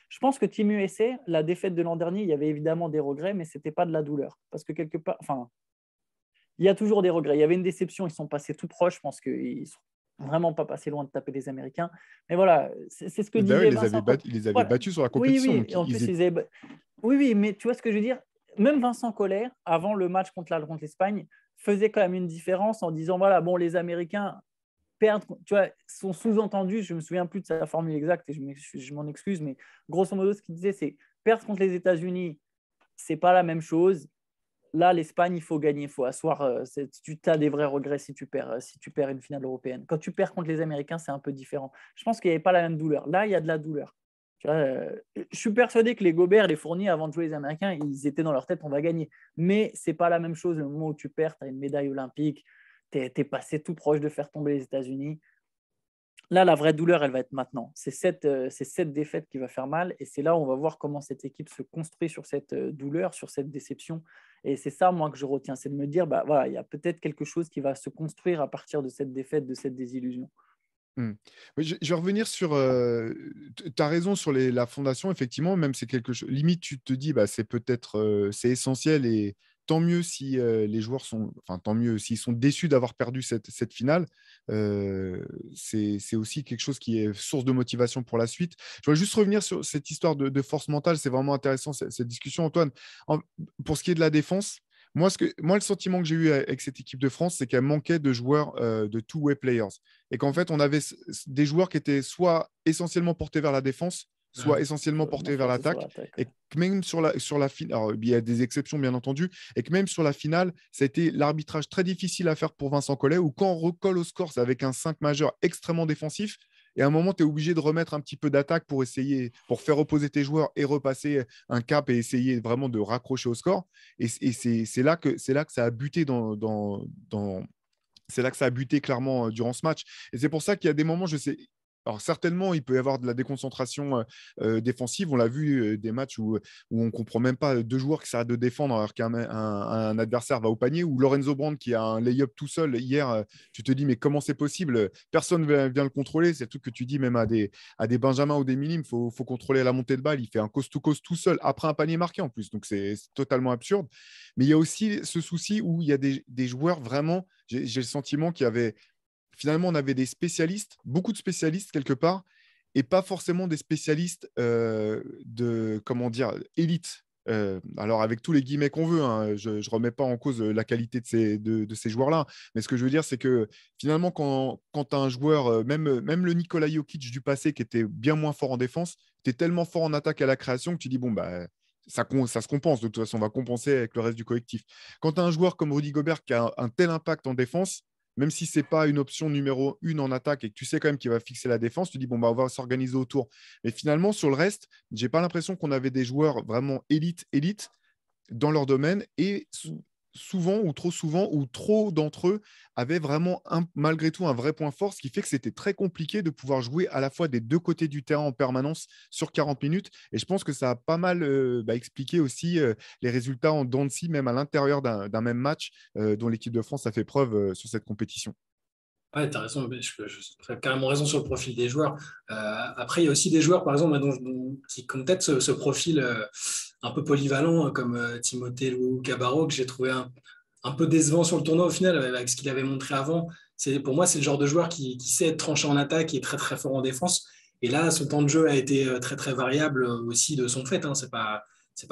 Je pense que Team USA, la défaite de l'an dernier, il y avait évidemment des regrets, mais ce n'était pas de la douleur. Parce que quelque part, enfin, il y a toujours des regrets. Il y avait une déception, ils sont passés tout proches. Je pense qu'ils ne sont vraiment pas passés loin de taper les Américains. Mais voilà, c'est ce que D'ailleurs, disait Vincent. ils les avaient Voilà. battus sur la Oui, compétition. oui, Donc, et en plus, oui, oui, mais tu vois ce que je veux dire? Même Vincent Collet, avant le match contre l'Espagne, faisait quand même une différence en disant, voilà, bon, les Américains perdent, tu vois, sont sous-entendus, je ne me souviens plus de sa formule exacte et je m'en excuse, mais grosso modo, ce qu'il disait, c'est perdre contre les États-Unis, c'est pas la même chose. Là, l'Espagne, il faut gagner, il faut asseoir. Tu as des vrais regrets si tu perds une finale européenne. Quand tu perds contre les Américains, c'est un peu différent. Je pense qu'il n'y avait pas la même douleur. Là, il y a de la douleur. Tu vois, je suis persuadé que les Gobert, les Fournier, avant de jouer les Américains, ils étaient dans leur tête, on va gagner. Mais ce n'est pas la même chose le moment où tu perds, tu as une médaille olympique, tu es passé tout proche de faire tomber les États-Unis. Là, la vraie douleur, elle va être maintenant. C'est cette défaite qui va faire mal. Et c'est là où on va voir comment cette équipe se construit sur cette douleur, sur cette déception. Et c'est ça, moi, que je retiens. C'est de me dire, bah, voilà, il y a peut-être quelque chose qui va se construire à partir de cette défaite, de cette désillusion. Oui, je vais revenir sur. Tu as raison sur la fondation, effectivement, même c'est quelque chose. Limite, tu te dis, bah, c'est peut-être c'est essentiel et tant mieux si les joueurs tant mieux s'ils sont déçus d'avoir perdu cette finale. C'est aussi quelque chose qui est source de motivation pour la suite. Je voudrais juste revenir sur cette histoire de force mentale. C'est vraiment intéressant cette discussion, Antoine. Pour ce qui est de la défense, moi, le sentiment que j'ai eu avec cette équipe de France, c'est qu'elle manquait de joueurs de two-way players. Et qu'en fait, on avait des joueurs qui étaient soit essentiellement portés vers la défense, soit essentiellement portés vers l'attaque. Et que même sur la finale, alors il y a des exceptions bien entendu, et que même sur la finale, ça a été l'arbitrage très difficile à faire pour Vincent Collet, où quand on recolle au score, c'est avec un 5 majeur extrêmement défensif. Et à un moment, tu es obligé de remettre un petit peu d'attaque pour faire reposer tes joueurs et repasser un cap et essayer vraiment de raccrocher au score. Et c'est là que ça a buté c'est là que ça a buté clairement durant ce match. Et c'est pour ça qu'il y a des moments, je sais. Alors certainement, il peut y avoir de la déconcentration défensive. On l'a vu, des matchs où on ne comprend même pas deux joueurs qui s'arrêtent de défendre alors qu'un adversaire va au panier. Ou Lorenzo Brand qui a un lay-up tout seul hier, tu te dis mais comment c'est possible? Personne ne vient le contrôler. C'est le truc que tu dis même à des Benjamins ou des Minimes. Il faut contrôler la montée de balle. Il fait un coast-to-coast tout seul après un panier marqué en plus. Donc c'est totalement absurde. Mais il y a aussi ce souci où il y a des joueurs vraiment, j'ai le sentiment qu'il y avait… Finalement, on avait des spécialistes, beaucoup de spécialistes quelque part, et pas forcément des spécialistes élite. Alors, avec tous les guillemets qu'on veut, hein, je ne remets pas en cause la qualité de ces joueurs-là. Mais ce que je veux dire, c'est que finalement, quand tu as un joueur, même le Nikola Jokic du passé, qui était bien moins fort en défense, tu es tellement fort en attaque à la création que tu dis, bon, bah, ça se compense. De toute façon, on va compenser avec le reste du collectif. Quand tu as un joueur comme Rudy Gobert qui a un tel impact en défense, même si ce n'est pas une option numéro 1 en attaque et que tu sais quand même qu'il va fixer la défense, tu dis, bon, bah, on va s'organiser autour. Mais finalement, sur le reste, je n'ai pas l'impression qu'on avait des joueurs vraiment élite dans leur domaine et souvent ou trop d'entre eux avaient vraiment malgré tout un vrai point fort, ce qui fait que c'était très compliqué de pouvoir jouer à la fois des deux côtés du terrain en permanence sur 40 minutes. Et je pense que ça a pas mal expliqué aussi les résultats en dents de scie, même à l'intérieur d'un même match dont l'équipe de France a fait preuve sur cette compétition. Ouais, tu as raison, tu as carrément raison sur le profil des joueurs. Après, il y a aussi des joueurs, par exemple, qui ont peut-être ce profil un peu polyvalent, comme Timothée Luwawu-Cabarrot, que j'ai trouvé un peu décevant sur le tournoi au final, avec ce qu'il avait montré avant. Pour moi, c'est le genre de joueur qui sait être tranchant en attaque et est très, très fort en défense. Et là, son temps de jeu a été très, très variable aussi de son fait. Hein. C'est pas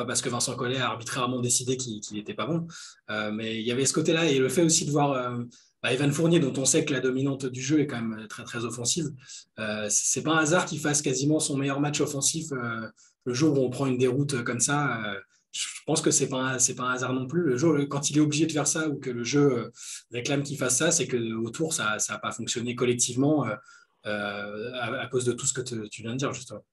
parce que Vincent Collet a arbitrairement décidé qu'il n'était pas bon. Mais il y avait ce côté-là. Et le fait aussi de voir Evan Fournier, dont on sait que la dominante du jeu est quand même très, très offensive, c'est pas un hasard qu'il fasse quasiment son meilleur match offensif le jour où on prend une déroute comme ça. Je pense que c'est pas un hasard non plus. Le jour, quand il est obligé de faire ça ou que le jeu réclame qu'il fasse ça, c'est qu'autour, ça n'a pas fonctionné collectivement à cause de tout ce que tu viens de dire, justement.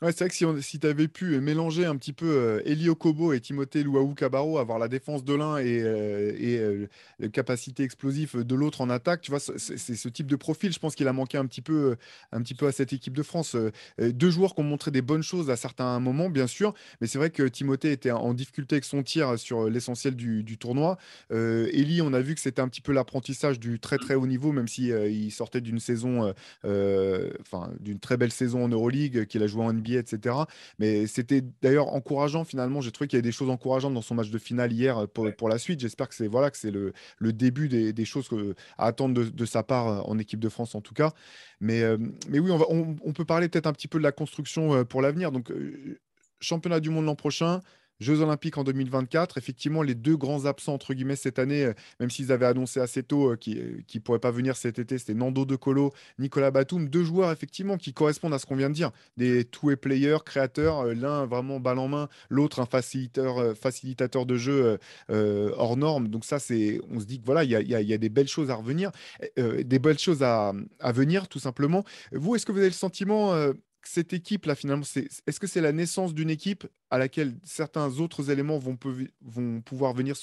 Ouais, c'est vrai que si tu avais pu mélanger un petit peu Eli Okobo et Timothée Luwawu-Cabarrot, avoir la défense de l'un et la capacité explosive de l'autre en attaque, tu vois, c'est ce type de profil. Je pense qu'il a manqué un petit peu à cette équipe de France. Deux joueurs qui ont montré des bonnes choses à certains moments, bien sûr, mais c'est vrai que Timothée était en difficulté avec son tir sur l'essentiel du tournoi. Eli, on a vu que c'était un petit peu l'apprentissage du très très haut niveau, même si il sortait d'une saison, d'une très belle saison en Euroleague, qu'il a joué en NBA, etc. Mais c'était d'ailleurs encourageant finalement. J'ai trouvé qu'il y avait des choses encourageantes dans son match de finale hier pour la suite. J'espère que c'est le début des choses à attendre de sa part en équipe de France en tout cas. Mais oui, on peut parler peut-être un petit peu de la construction pour l'avenir. Donc, championnat du monde l'an prochain. Jeux Olympiques en 2024, effectivement, les deux grands absents, entre guillemets, cette année, même s'ils avaient annoncé assez tôt qu'ils ne pourraient pas venir cet été, c'était Nando De Colo, Nicolas Batum, deux joueurs, effectivement, qui correspondent à ce qu'on vient de dire. Des two-way players, créateurs, l'un vraiment balle en main, l'autre un facilitateur de jeu hors norme. Donc ça, on se dit que voilà, il y a des belles choses à revenir, des belles choses à venir, tout simplement. Vous, est-ce que vous avez le sentiment cette équipe-là, finalement, est-ce que c'est la naissance d'une équipe à laquelle certains autres éléments vont pouvoir venir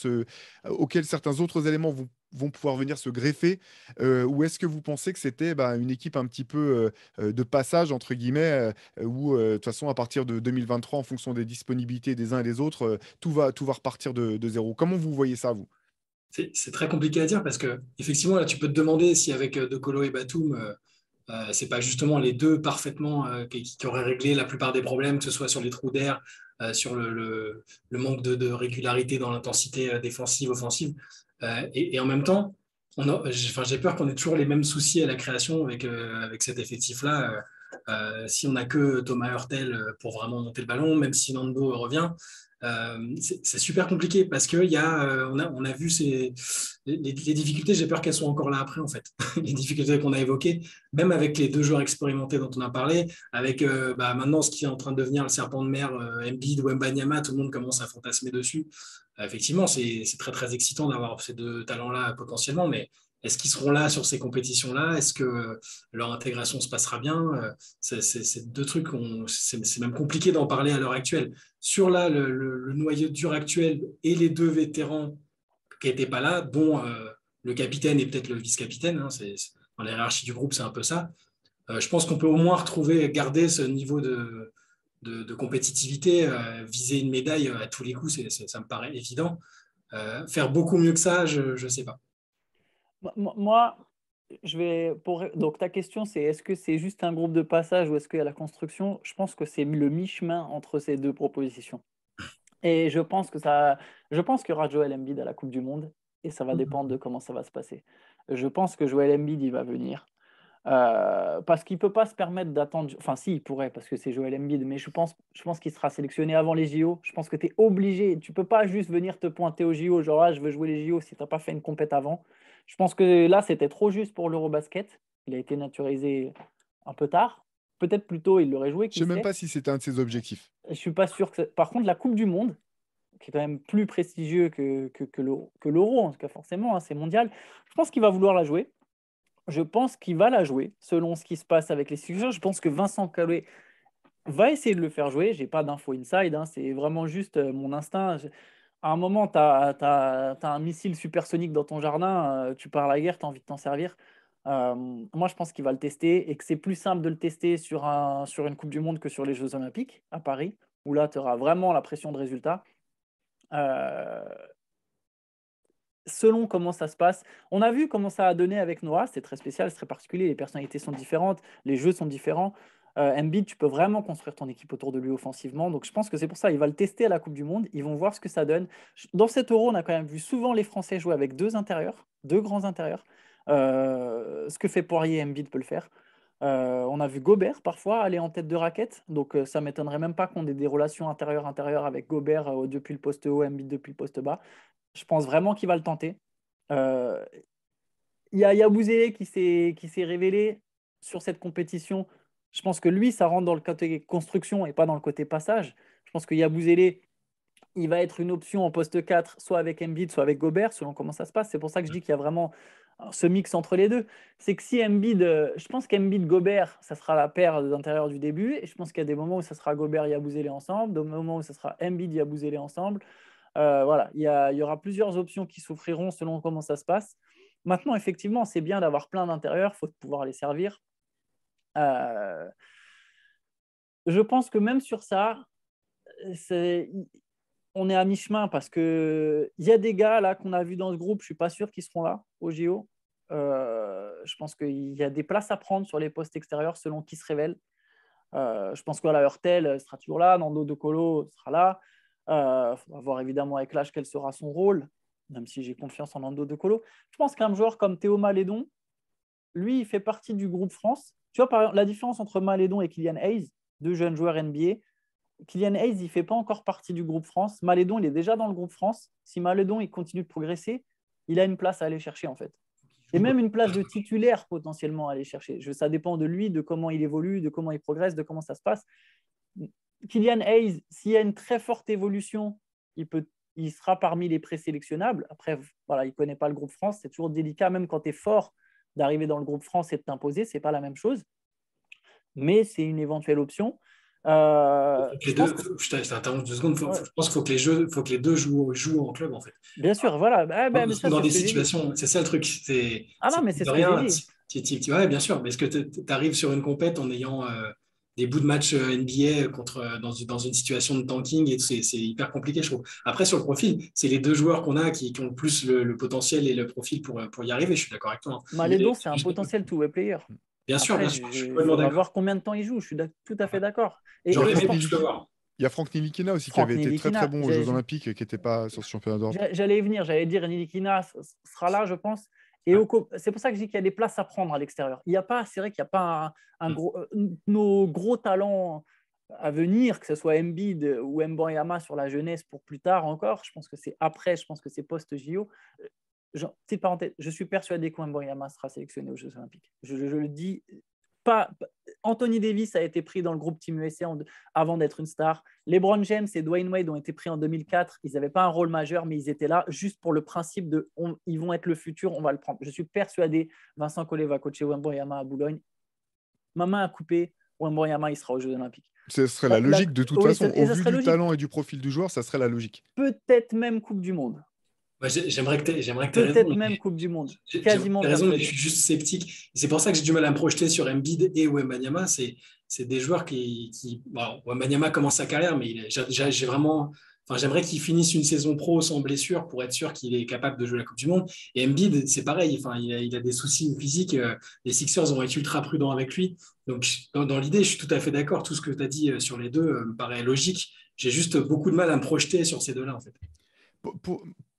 auxquels certains autres éléments vont pouvoir venir se greffer, ou est-ce que vous pensez que c'était une équipe un petit peu de passage, entre guillemets, où de toute façon, à partir de 2023, en fonction des disponibilités des uns et des autres, tout va repartir de zéro? Comment vous voyez ça, vous? C'est très compliqué à dire parce que effectivement, là, tu peux te demander si avec De Colo et Batum, c'est pas justement les deux parfaitement qui auraient réglé la plupart des problèmes, que ce soit sur les trous d'air sur le manque de régularité dans l'intensité défensive, offensive. Et en même temps, j'ai peur qu'on ait toujours les mêmes soucis à la création avec cet effectif-là. Si on n'a que Thomas Hurtel pour vraiment monter le ballon, même si Nando revient, c'est super compliqué parce qu'on on a vu les difficultés, j'ai peur qu'elles soient encore là après en fait. Les difficultés qu'on a évoquées, même avec les 2 joueurs expérimentés dont on a parlé, avec maintenant ce qui est en train de devenir le serpent de mer, Embiid ou Wembanyama, tout le monde commence à fantasmer dessus. Effectivement, c'est très très excitant d'avoir ces 2 talents-là potentiellement, mais est-ce qu'ils seront là sur ces compétitions-là? Est-ce que leur intégration se passera bien? C'est 2 trucs, c'est même compliqué d'en parler à l'heure actuelle. Sur là, le noyau dur actuel et les 2 vétérans qui n'étaient pas là, dont le capitaine et peut-être le vice-capitaine, hein, dans la hiérarchie du groupe, c'est un peu ça. Je pense qu'on peut au moins garder ce niveau de compétitivité, viser une médaille à tous les coups, ça me paraît évident. Faire beaucoup mieux que ça, je ne sais pas. Moi, donc ta question, c'est est-ce que c'est juste un groupe de passage ou est-ce qu'il y a la construction? Je pense que c'est le mi-chemin entre ces 2 propositions. Et je pense qu'il y aura Joel Embiid à la Coupe du Monde et ça va dépendre de comment ça va se passer. Je pense que Joel Embiid, il va venir. Parce qu'il ne peut pas se permettre d'attendre. Enfin, si, il pourrait, parce que c'est Joel Embiid, mais je pense qu'il sera sélectionné avant les JO. Je pense que tu es obligé. Tu ne peux pas juste venir te pointer aux JO, genre je veux jouer les JO si tu n'as pas fait une compète avant. Je pense que là, c'était trop juste pour l'Eurobasket. Il a été naturalisé un peu tard. Peut-être plus tôt, il l'aurait joué. Je ne sais même pas si c'était un de ses objectifs. Je ne suis pas sûr que. Par contre, la Coupe du Monde, qui est quand même plus prestigieux que l'Euro, en tout cas forcément, hein, c'est mondial. Je pense qu'il va vouloir la jouer. Je pense qu'il va la jouer selon ce qui se passe avec les successeurs. Je pense que Vincent Collet va essayer de le faire jouer. Je n'ai pas d'infos inside, hein, c'est vraiment juste mon instinct. À un moment, tu as un missile supersonique dans ton jardin, tu pars à la guerre, tu as envie de t'en servir. Moi, je pense qu'il va le tester et que c'est plus simple de le tester sur une Coupe du Monde que sur les Jeux Olympiques à Paris, où là, tu auras vraiment la pression de résultat. Selon comment ça se passe, on a vu comment ça a donné avec Noah, c'est très spécial, c'est très particulier, les personnalités sont différentes, les jeux sont différents. Embiid, tu peux vraiment construire ton équipe autour de lui offensivement, donc je pense que c'est pour ça, il va le tester à la Coupe du Monde, ils vont voir ce que ça donne. Dans cet Euro, on a quand même vu souvent les Français jouer avec 2 intérieurs, 2 grands intérieurs. Ce que fait Poirier, Embiid peut le faire. On a vu Gobert parfois aller en tête de raquette, donc ça ne m'étonnerait même pas qu'on ait des relations intérieures-intérieures avec Gobert depuis le poste haut, Embiid depuis le poste bas. Je pense vraiment qu'il va le tenter. Il y a Yabusele qui s'est révélé sur cette compétition. Je pense que lui, ça rentre dans le côté construction et pas dans le côté passage. Je pense que Yabusele, il va être une option en poste 4, soit avec Embiid, soit avec Gobert, selon comment ça se passe. C'est pour ça que je dis qu'il y a vraiment ce mix entre les 2. C'est que si Embiid, je pense qu'Embiid-Gobert, ça sera la paire d'intérieur du début. Et je pense qu'il y a des moments où ça sera Gobert-Yabusele ensemble, des moments où ça sera Embiid-Yabusele ensemble. Voilà, il y aura plusieurs options qui s'offriront selon comment ça se passe. Maintenant, effectivement, c'est bien d'avoir plein d'intérieurs, il faut pouvoir les servir. Je pense que même sur ça, on est à mi-chemin parce qu'il y a des gars là qu'on a vus dans ce groupe, je ne suis pas sûr qu'ils seront là au JO. Je pense qu'il y a des places à prendre sur les postes extérieurs selon qui se révèle. Je pense que Hurtel sera toujours là, Nando De Colo sera là. Il faudra voir évidemment avec l'âge quel sera son rôle, même si j'ai confiance en Nando De Colo. Je pense qu'un joueur comme Théo Malédon, lui, il fait partie du groupe France. Tu vois, par exemple, la différence entre Malédon et Killian Hayes, 2 jeunes joueurs NBA, Killian Hayes, il ne fait pas encore partie du groupe France. Malédon, il est déjà dans le groupe France. Si Malédon il continue de progresser, il a une place à aller chercher en fait. Et même une place de titulaire potentiellement à aller chercher. Ça dépend de lui, de comment il évolue, de comment il progresse, de comment ça se passe. Killian Hayes, s'il y a une très forte évolution, il sera parmi les présélectionnables. Après, voilà, il ne connaît pas le groupe France. C'est toujours délicat, même quand tu es fort, d'arriver dans le groupe France et de t'imposer. Ce n'est pas la même chose. Mais c'est une éventuelle option. Je t'interromps 2 secondes. Je pense qu'il faut que les 2 jouent en club, en fait. Bien sûr, voilà. Mais ça, dans des situations, c'est ça le truc. Non, mais c'est ce que j'ai dit. Ouais, bien sûr. Mais est-ce que tu arrives sur une compète en ayant des bouts de match NBA dans une situation de tanking et c'est hyper compliqué, je trouve. Après, sur le profil, c'est les 2 joueurs qu'on a qui ont plus le potentiel et le profil pour y arriver. Je suis d'accord avec toi. Malédon, c'est un potentiel two-way player. Bien sûr, je suis complètement d'accord. On va voir combien de temps il joue. Je suis tout à fait d'accord. J'aurais aimé plus le voir. Il y a Franck Ntilikina aussi qui Franck avait été très Ntilikina, très bon aux Jeux Olympiques et qui n'était pas sur ce championnat d'Europe. J'allais y venir, j'allais dire Ntilikina sera là, je pense. Et c'est pour ça que je dis qu'il y a des places à prendre à l'extérieur. Il y a pas, c'est vrai qu'il n'y a pas nos gros talents à venir, que ce soit Embiid ou Mbanyama sur la jeunesse pour plus tard encore. Je pense que c'est après, je pense que c'est post-JO. Petite parenthèse, je suis persuadé qu'Mbanyama sera sélectionné aux Jeux Olympiques. Je le dis. Anthony Davis a été pris dans le groupe Team USA avant d'être une star. LeBron James et Dwayne Wade ont été pris en 2004. Ils n'avaient pas un rôle majeur, mais ils étaient là juste pour le principe de ils vont être le futur, on va le prendre. Je suis persuadé, Vincent Collet va coacher Wembanyama à Boulogne. Ma main à couper, Wembanyama, il sera aux Jeux Olympiques. Ce serait la logique de toute façon. Au vu du talent et du profil du joueur, ça serait la logique. Peut-être même Coupe du Monde. Ouais, j'aimerais que tu aies raison. Peut-être même Coupe du Monde. Quasiment. Tu as raison, mais je suis juste sceptique. C'est pour ça que j'ai du mal à me projeter sur Embiid et Wembanyama. C'est des joueurs qui bon, Wembanyama commence sa carrière, mais j'aimerais qu'il finisse une saison pro sans blessure pour être sûr qu'il est capable de jouer la Coupe du Monde. Et Embiid, c'est pareil. Enfin, il a des soucis physiques. Les Sixers ont été ultra prudents avec lui. Donc, dans l'idée, je suis tout à fait d'accord. Tout ce que tu as dit sur les deux me paraît logique. J'ai juste beaucoup de mal à me projeter sur ces deux-là, en fait.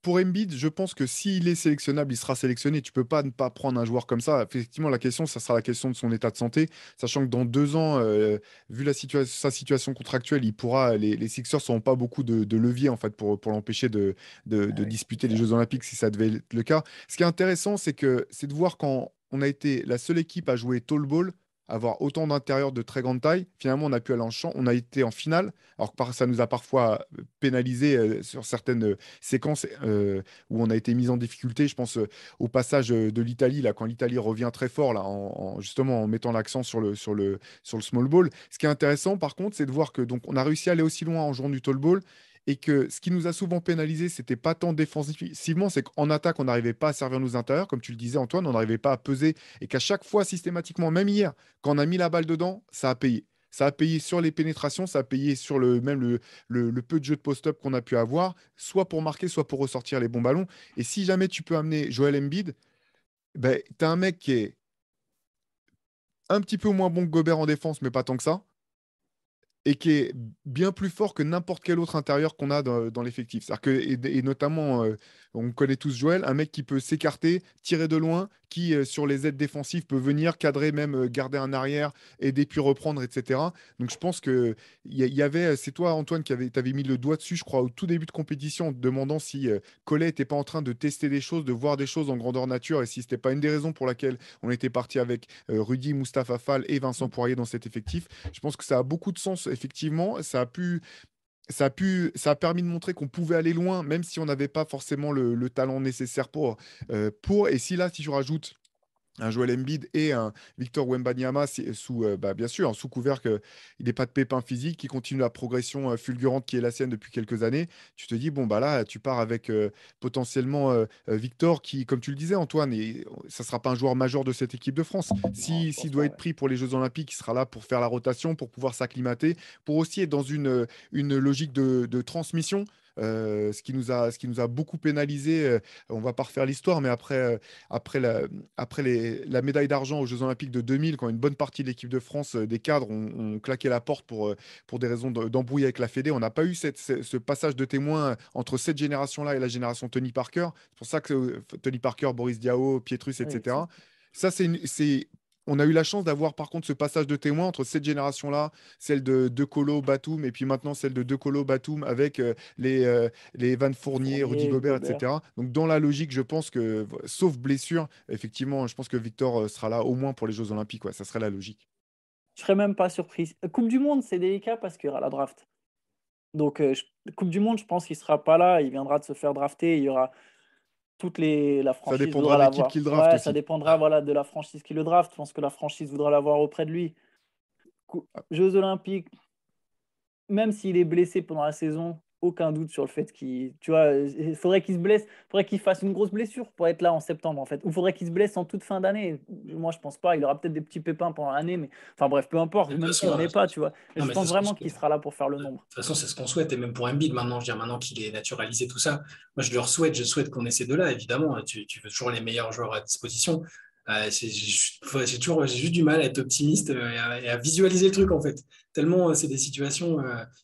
Pour Embiid, je pense que s'il est sélectionnable, il sera sélectionné. Tu peux pas ne pas prendre un joueur comme ça. Effectivement, la question, ça sera la question de son état de santé, sachant que dans 2 ans, vu sa situation contractuelle, les Sixers n'auront pas beaucoup de levier en fait pour l'empêcher de disputer les Jeux Olympiques si ça devait être le cas. Ce qui est intéressant, c'est de voir quand on a été la seule équipe à jouer tall ball, avoir autant d'intérieurs de très grande taille. Finalement, on a pu aller on a été en finale, alors que ça nous a parfois pénalisé sur certaines séquences où on a été mis en difficulté. Je pense au passage de l'Italie, là, quand l'Italie revient très fort, là, justement en mettant l'accent sur le small ball. Ce qui est intéressant, par contre, c'est de voir que donc, on a réussi à aller aussi loin en jouant du tall ball. Et que ce qui nous a souvent pénalisé, c'était pas tant défensivement, c'est qu'en attaque, on n'arrivait pas à servir nos intérieurs, comme tu le disais, Antoine, on n'arrivait pas à peser, et qu'à chaque fois, systématiquement, même hier, quand on a mis la balle dedans, ça a payé. Ça a payé sur les pénétrations, ça a payé sur le peu de jeu de post-up qu'on a pu avoir, soit pour marquer, soit pour ressortir les bons ballons. Et si jamais tu peux amener Joel Embiid, ben, tu as un mec qui est un petit peu moins bon que Gobert en défense, mais pas tant que ça, et qui est bien plus fort que n'importe quel autre intérieur qu'on a dans l'effectif. C'est-à-dire que, et notamment, on connaît tous Joël, un mec qui peut s'écarter, tirer de loin, qui, sur les aides défensives, peut venir cadrer, même garder un arrière, aider puis reprendre, etc. Donc je pense que y avait, c'est toi, Antoine, qui t'avais mis le doigt dessus, je crois, au tout début de compétition, en te demandant si Collet n'était pas en train de tester des choses, de voir des choses en grandeur nature, et si ce n'était pas une des raisons pour laquelle on était parti avec Rudy, Mustapha Fall et Vincent Poirier dans cet effectif. Je pense que ça a beaucoup de sens, effectivement. Ça a permis de montrer qu'on pouvait aller loin, même si on n'avait pas forcément le talent nécessaire pour. Et si tu rajoutes un Joel Embiid et un Victor Wembanyama, bien sûr, sous couvert qu'il n'est pas de pépin physique, qui continue la progression fulgurante qui est la sienne depuis quelques années, tu te dis, bon, bah là, tu pars avec potentiellement Victor, qui, comme tu le disais, Antoine, ça ne sera pas un joueur majeur de cette équipe de France. S'il doit être pris pour les Jeux Olympiques, il sera là pour faire la rotation, pour pouvoir s'acclimater, pour aussi être dans une logique de transmission. Ce qui nous a beaucoup pénalisé. On va pas refaire l'histoire, mais après la médaille d'argent aux Jeux Olympiques de 2000, quand une bonne partie de l'équipe de France, des cadres, ont claqué la porte pour des raisons d'embrouille avec la Fédé, on n'a pas eu ce passage de témoin entre cette génération-là et la génération Tony Parker. C'est pour ça que Tony Parker, Boris Diaw, Pietrus, etc. Ça, on a eu la chance d'avoir par contre ce passage de témoin entre cette génération-là, celle de Colo, Batum, et puis maintenant celle de Colo, Batum, avec les Van Fournier, Rudy Gobert, etc. Donc dans la logique, je pense que, sauf blessure, effectivement, je pense que Victor sera là au moins pour les Jeux Olympiques. Ouais, ça serait la logique. Je serais même pas surpris. Coupe du Monde, c'est délicat parce qu'il y aura la draft. Donc, Coupe du Monde, je pense qu'il sera pas là. Il viendra de se faire drafter. Il y aura la franchise. Ça dépendra de l'équipe qui le draft aussi. Ça dépendra de la franchise qui le draft. Je pense que la franchise voudra l'avoir auprès de lui. Jeux Olympiques, même s'il est blessé pendant la saison, aucun doute sur le fait qu'il faudrait qu'il se blesse, il faudrait qu'il fasse une grosse blessure pour être là en septembre en fait, ou il faudrait qu'il se blesse en toute fin d'année. Moi je pense pas, il aura peut-être des petits pépins pendant l'année, mais enfin bref, peu importe, même s'il n'en est pas, tu vois. Je pense vraiment qu'il sera là pour faire le nombre. De toute façon, c'est ce qu'on souhaite, et même pour Embiid maintenant, maintenant qu'il est naturalisé tout ça, moi je souhaite qu'on ait ces deux-là, évidemment, tu veux toujours les meilleurs joueurs à disposition. J'ai juste du mal à être optimiste et à visualiser le truc, en fait. Tellement c'est des situations,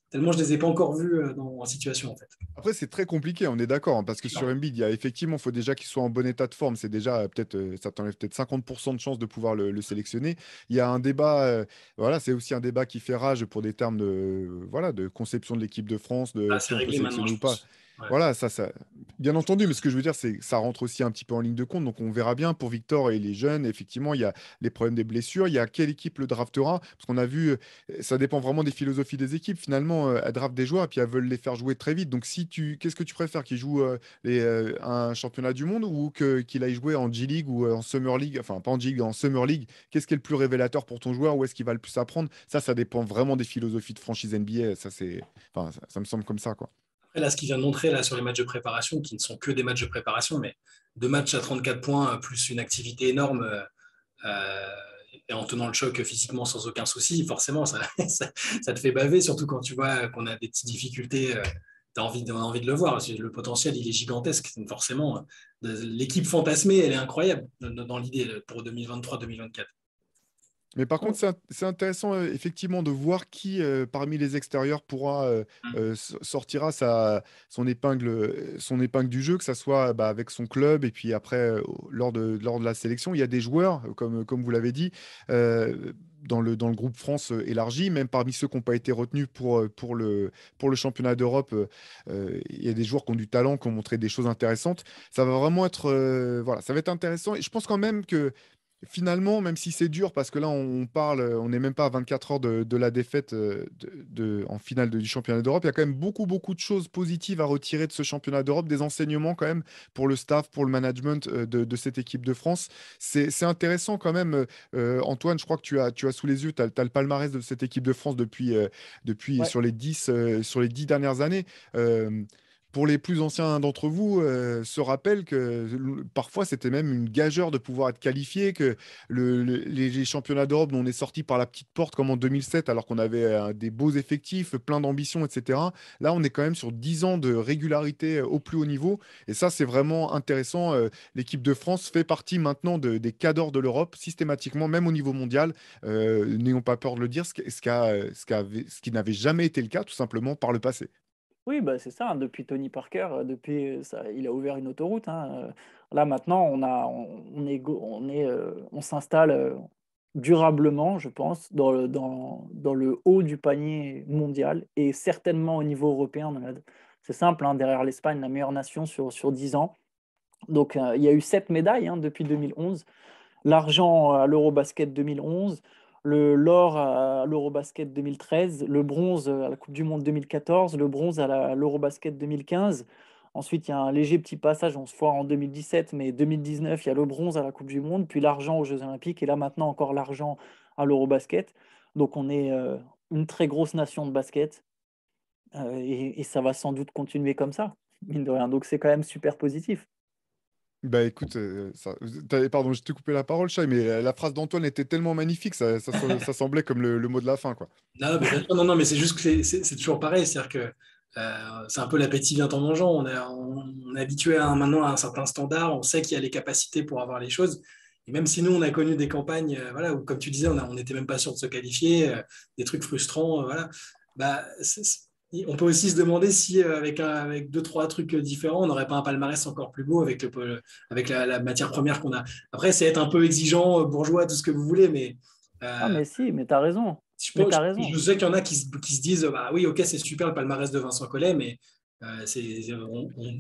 tellement je ne les ai pas encore vues en situation, en fait. Après, c'est très compliqué, on est d'accord, hein, parce que sur Embiid, il y a effectivement, il faut déjà qu'il soit en bon état de forme. C'est déjà peut-être, ça t'enlève peut-être 50% de chances de pouvoir le sélectionner. Il y a un débat, voilà, c'est aussi un débat qui fait rage pour des termes de, voilà, de conception de l'équipe de France, de C'est qui on peut réglé maintenant, sélectionner je ou pas. pense. Ouais. Voilà, bien entendu, mais ce que je veux dire, c'est que ça rentre aussi un petit peu en ligne de compte. Donc, on verra bien pour Victor et les jeunes. Effectivement, il y a les problèmes des blessures. Il y a quelle équipe le draftera. Parce qu'on a vu, ça dépend vraiment des philosophies des équipes. Finalement, elles draftent des joueurs et puis elles veulent les faire jouer très vite. Donc, qu'est-ce que tu préfères qu'il joue un championnat du monde ou qu'il aille jouer en G-League ou en Summer League, enfin, pas en G-League, en Summer League? Qu'est-ce qui est le plus révélateur pour ton joueur? Où est-ce qu'il va le plus apprendre? Ça dépend vraiment des philosophies de franchise NBA. Enfin, ça me semble comme ça, quoi. Après, là, ce qu'il vient de montrer là, sur les matchs de préparation, qui ne sont que des matchs de préparation, mais 2 matchs à 34 points, plus une activité énorme, et en tenant le choc physiquement sans aucun souci, forcément, ça te fait baver, surtout quand tu vois qu'on a des petites difficultés. Tu as envie de le voir. Le potentiel, il est gigantesque. Forcément, l'équipe fantasmée, elle est incroyable dans l'idée pour 2023-2024. Mais par contre, c'est intéressant effectivement de voir qui parmi les extérieurs pourra sortira son épingle du jeu, que ça soit bah, avec son club et puis après lors de la sélection. Il y a des joueurs, comme vous l'avez dit, dans le groupe France élargi, même parmi ceux qui n'ont pas été retenus pour le championnat d'Europe, il y a des joueurs qui ont du talent, qui ont montré des choses intéressantes. Ça va vraiment être, voilà, ça va être intéressant. Et je pense quand même que finalement, même si c'est dur, parce que là, on parle, on n'est même pas à 24 heures de la défaite en finale du championnat d'Europe, il y a quand même beaucoup, beaucoup de choses positives à retirer de ce championnat d'Europe, des enseignements quand même pour le staff, pour le management de cette équipe de France. C'est intéressant quand même. Antoine, je crois que tu as sous les yeux, tu as le palmarès de cette équipe de France depuis Ouais. sur les 10 dernières années. Pour les plus anciens d'entre vous, se rappellent que parfois c'était même une gageure de pouvoir être qualifié, que les championnats d'Europe dont on est sorti par la petite porte comme en 2007 alors qu'on avait des beaux effectifs, plein d'ambition, etc. Là, on est quand même sur 10 ans de régularité au plus haut niveau et ça, c'est vraiment intéressant. L'équipe de France fait partie maintenant des cadors de l'Europe systématiquement, même au niveau mondial. N'ayons pas peur de le dire, ce qui n'avait jamais été le cas tout simplement par le passé. Oui, bah, c'est ça, hein, depuis Tony Parker, depuis ça, il a ouvert une autoroute, hein. Là maintenant, on s'installe durablement, je pense, dans le haut du panier mondial et certainement au niveau européen. C'est simple, hein, derrière l'Espagne, la meilleure nation sur 10 ans. Donc il y a eu 7 médailles, hein, depuis 2011. L'argent à l'Eurobasket 2011, l'or à l'Eurobasket 2013, le bronze à la Coupe du Monde 2014, le bronze à l'Eurobasket 2015. Ensuite, il y a un léger petit passage, on se foire en 2017, mais 2019, il y a le bronze à la Coupe du Monde, puis l'argent aux Jeux Olympiques, et là maintenant encore l'argent à l'Eurobasket. Donc on est une très grosse nation de basket, et ça va sans doute continuer comme ça, mine de rien. Donc c'est quand même super positif. Bah écoute, pardon, je t'ai coupé la parole, Shai, mais la phrase d'Antoine était tellement magnifique, ça semblait comme le mot de la fin, quoi. Non, mais, non, non, mais c'est juste que c'est toujours pareil. C'est-à-dire que c'est un peu l'appétit vient en mangeant. On est habitué maintenant à un certain standard. On sait qu'il y a les capacités pour avoir les choses. Et même si nous, on a connu des campagnes voilà, où, comme tu disais, on n'était même pas sûr de se qualifier, des trucs frustrants. Voilà. Bah, on peut aussi se demander si, avec deux, trois trucs différents, on n'aurait pas un palmarès encore plus beau avec la matière première qu'on a. Après, c'est être un peu exigeant, bourgeois, tout ce que vous voulez, mais. Ah euh, mais si, mais t'as raison. Mais t'as raison. je sais qu'il y en a qui se disent bah oui, ok, c'est super le palmarès de Vincent Collet, mais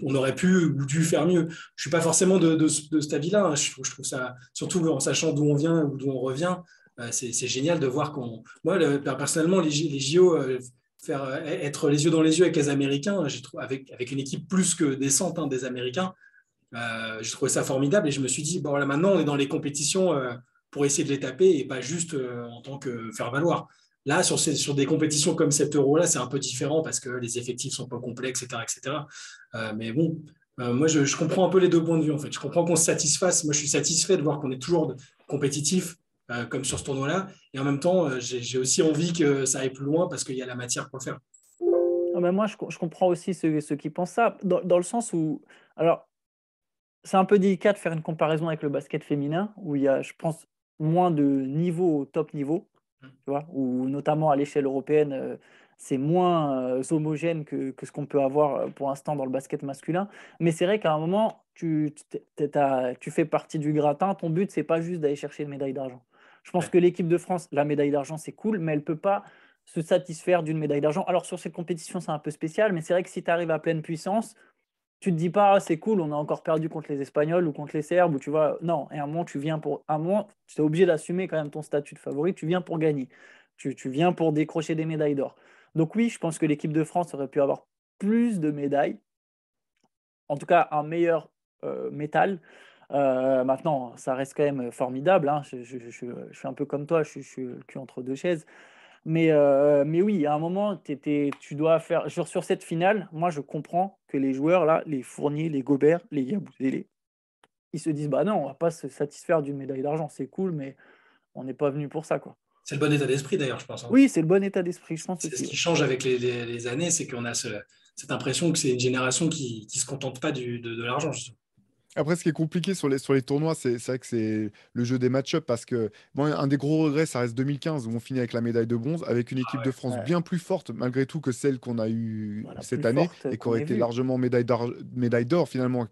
on aurait pu ou dû faire mieux. Je suis pas forcément de cet avis-là, hein. Je trouve ça, surtout en sachant d'où on vient ou d'où on revient, c'est génial de voir qu'on. Moi, personnellement, les JO, être les yeux dans les yeux avec les Américains, j'ai trouvé, avec une équipe plus que décente, hein, des Américains, j'ai trouvé ça formidable et je me suis dit, bon, là, maintenant, on est dans les compétitions pour essayer de les taper et pas juste en tant que faire valoir. Là, sur des compétitions comme cet Euro-là, c'est un peu différent parce que les effectifs sont pas complets, etc. etc. Mais bon, moi, je comprends un peu les deux points de vue, en fait. Je comprends qu'on se satisfasse. Moi, je suis satisfait de voir qu'on est toujours compétitif, comme sur ce tournoi-là. Et en même temps, j'ai aussi envie que ça aille plus loin parce qu'il y a la matière pour le faire. Ah ben moi, je comprends aussi ceux qui pensent ça, dans le sens où, alors, c'est un peu délicat de faire une comparaison avec le basket féminin, où il y a, je pense, moins de niveau au top niveau, tu vois, où notamment à l'échelle européenne, c'est moins homogène que ce qu'on peut avoir pour l'instant dans le basket masculin. Mais c'est vrai qu'à un moment, tu fais partie du gratin. Ton but, c'est pas juste d'aller chercher une médaille d'argent. Je pense Ouais. que l'équipe de France, la médaille d'argent, c'est cool, mais elle peut pas se satisfaire d'une médaille d'argent. Alors sur cette compétition, c'est un peu spécial, mais c'est vrai que si tu arrives à pleine puissance, tu te dis pas, ah, c'est cool, on a encore perdu contre les Espagnols ou contre les Serbes, ou tu vois, non, et à un moment, tu es obligé d'assumer quand même ton statut de favori, tu viens pour gagner, tu viens pour décrocher des médailles d'or. Donc oui, je pense que l'équipe de France aurait pu avoir plus de médailles, en tout cas un meilleur métal. Maintenant, ça reste quand même formidable, hein. Je suis un peu comme toi, je suis le cul entre deux chaises. Mais oui, à un moment, tu dois faire. Sur cette finale, moi, je comprends que les joueurs, là, les Fournier, les Gobert, les Yabusele, ils se disent bah non, on va pas se satisfaire d'une médaille d'argent, c'est cool, mais on n'est pas venu pour ça, quoi. C'est le bon état d'esprit d'ailleurs, je pense, hein. Oui, c'est le bon état d'esprit, je pense C'est ce aussi. qui Ouais. change avec les années, c'est qu'on a cette impression que c'est une génération qui ne se contente pas de l'argent, justement. Après, ce qui est compliqué sur les tournois, c'est vrai que c'est le jeu des match-up parce que bon, un des gros regrets, ça reste 2015 où on finit avec la médaille de bronze, avec une équipe de France Ouais. bien plus forte malgré tout que celle qu'on a eue Voilà, cette plus année forte et qui qu'on aurait ait été vu. largement médaille d'or finalement.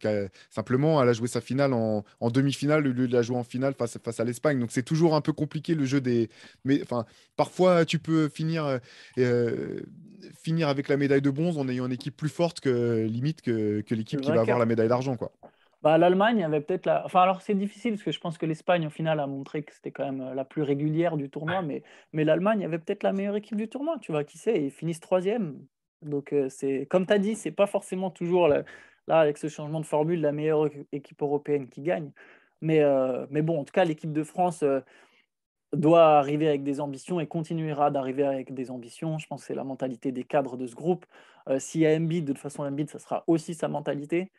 Simplement, elle a joué sa finale en demi-finale au lieu de la jouer en finale face à l'Espagne. Donc c'est toujours un peu compliqué le jeu des. Mais enfin, parfois tu peux finir avec la médaille de bronze en ayant une équipe plus forte que limite que Le l'équipe qui va avoir la vainqueur. médaille d'argent, quoi. Bah, l'Allemagne avait peut-être la. Enfin, alors c'est difficile parce que je pense que l'Espagne, au final, a montré que c'était quand même la plus régulière du tournoi, mais l'Allemagne avait peut-être la meilleure équipe du tournoi, tu vois, qui sait, ils finissent troisième. Donc, c'est comme tu as dit, c'est pas forcément toujours là, avec ce changement de formule, la meilleure équipe européenne qui gagne. Mais bon, en tout cas, l'équipe de France doit arriver avec des ambitions et continuera d'arriver avec des ambitions. Je pense que c'est la mentalité des cadres de ce groupe. S'il y a Embiid, de toute façon, Embiid, ça sera aussi sa mentalité.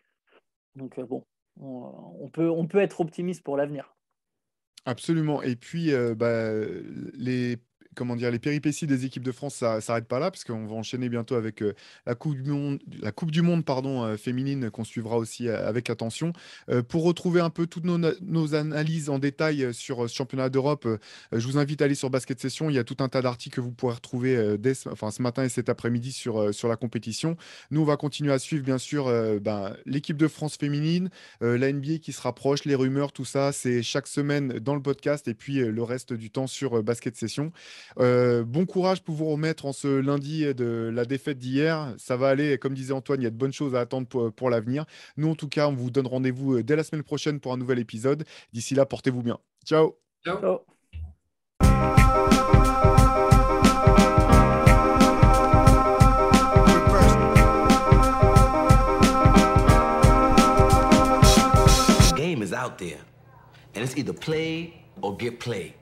Donc, bon, on peut être optimiste pour l'avenir. Absolument. Et puis, les, comment dire, les péripéties des équipes de France, ça s'arrête pas là, parce qu'on va enchaîner bientôt avec la Coupe du Monde, pardon, féminine, qu'on suivra aussi avec attention. Pour retrouver un peu toutes nos analyses en détail sur ce championnat d'Europe, je vous invite à aller sur Basket Session. Il y a tout un tas d'articles que vous pourrez retrouver ce matin et cet après-midi sur la compétition. Nous, on va continuer à suivre, bien sûr, l'équipe de France féminine, la NBA qui se rapproche, les rumeurs, tout ça. C'est chaque semaine dans le podcast et puis le reste du temps sur Basket Session. Bon courage pour vous remettre en ce lundi de la défaite d'hier. Ça va aller, comme disait Antoine, il y a de bonnes choses à attendre pour l'avenir. Nous, en tout cas, on vous donne rendez-vous dès la semaine prochaine pour un nouvel épisode. D'ici là, portez-vous bien. Ciao! Ciao. Ciao. The game is out there, and it's either play or get played.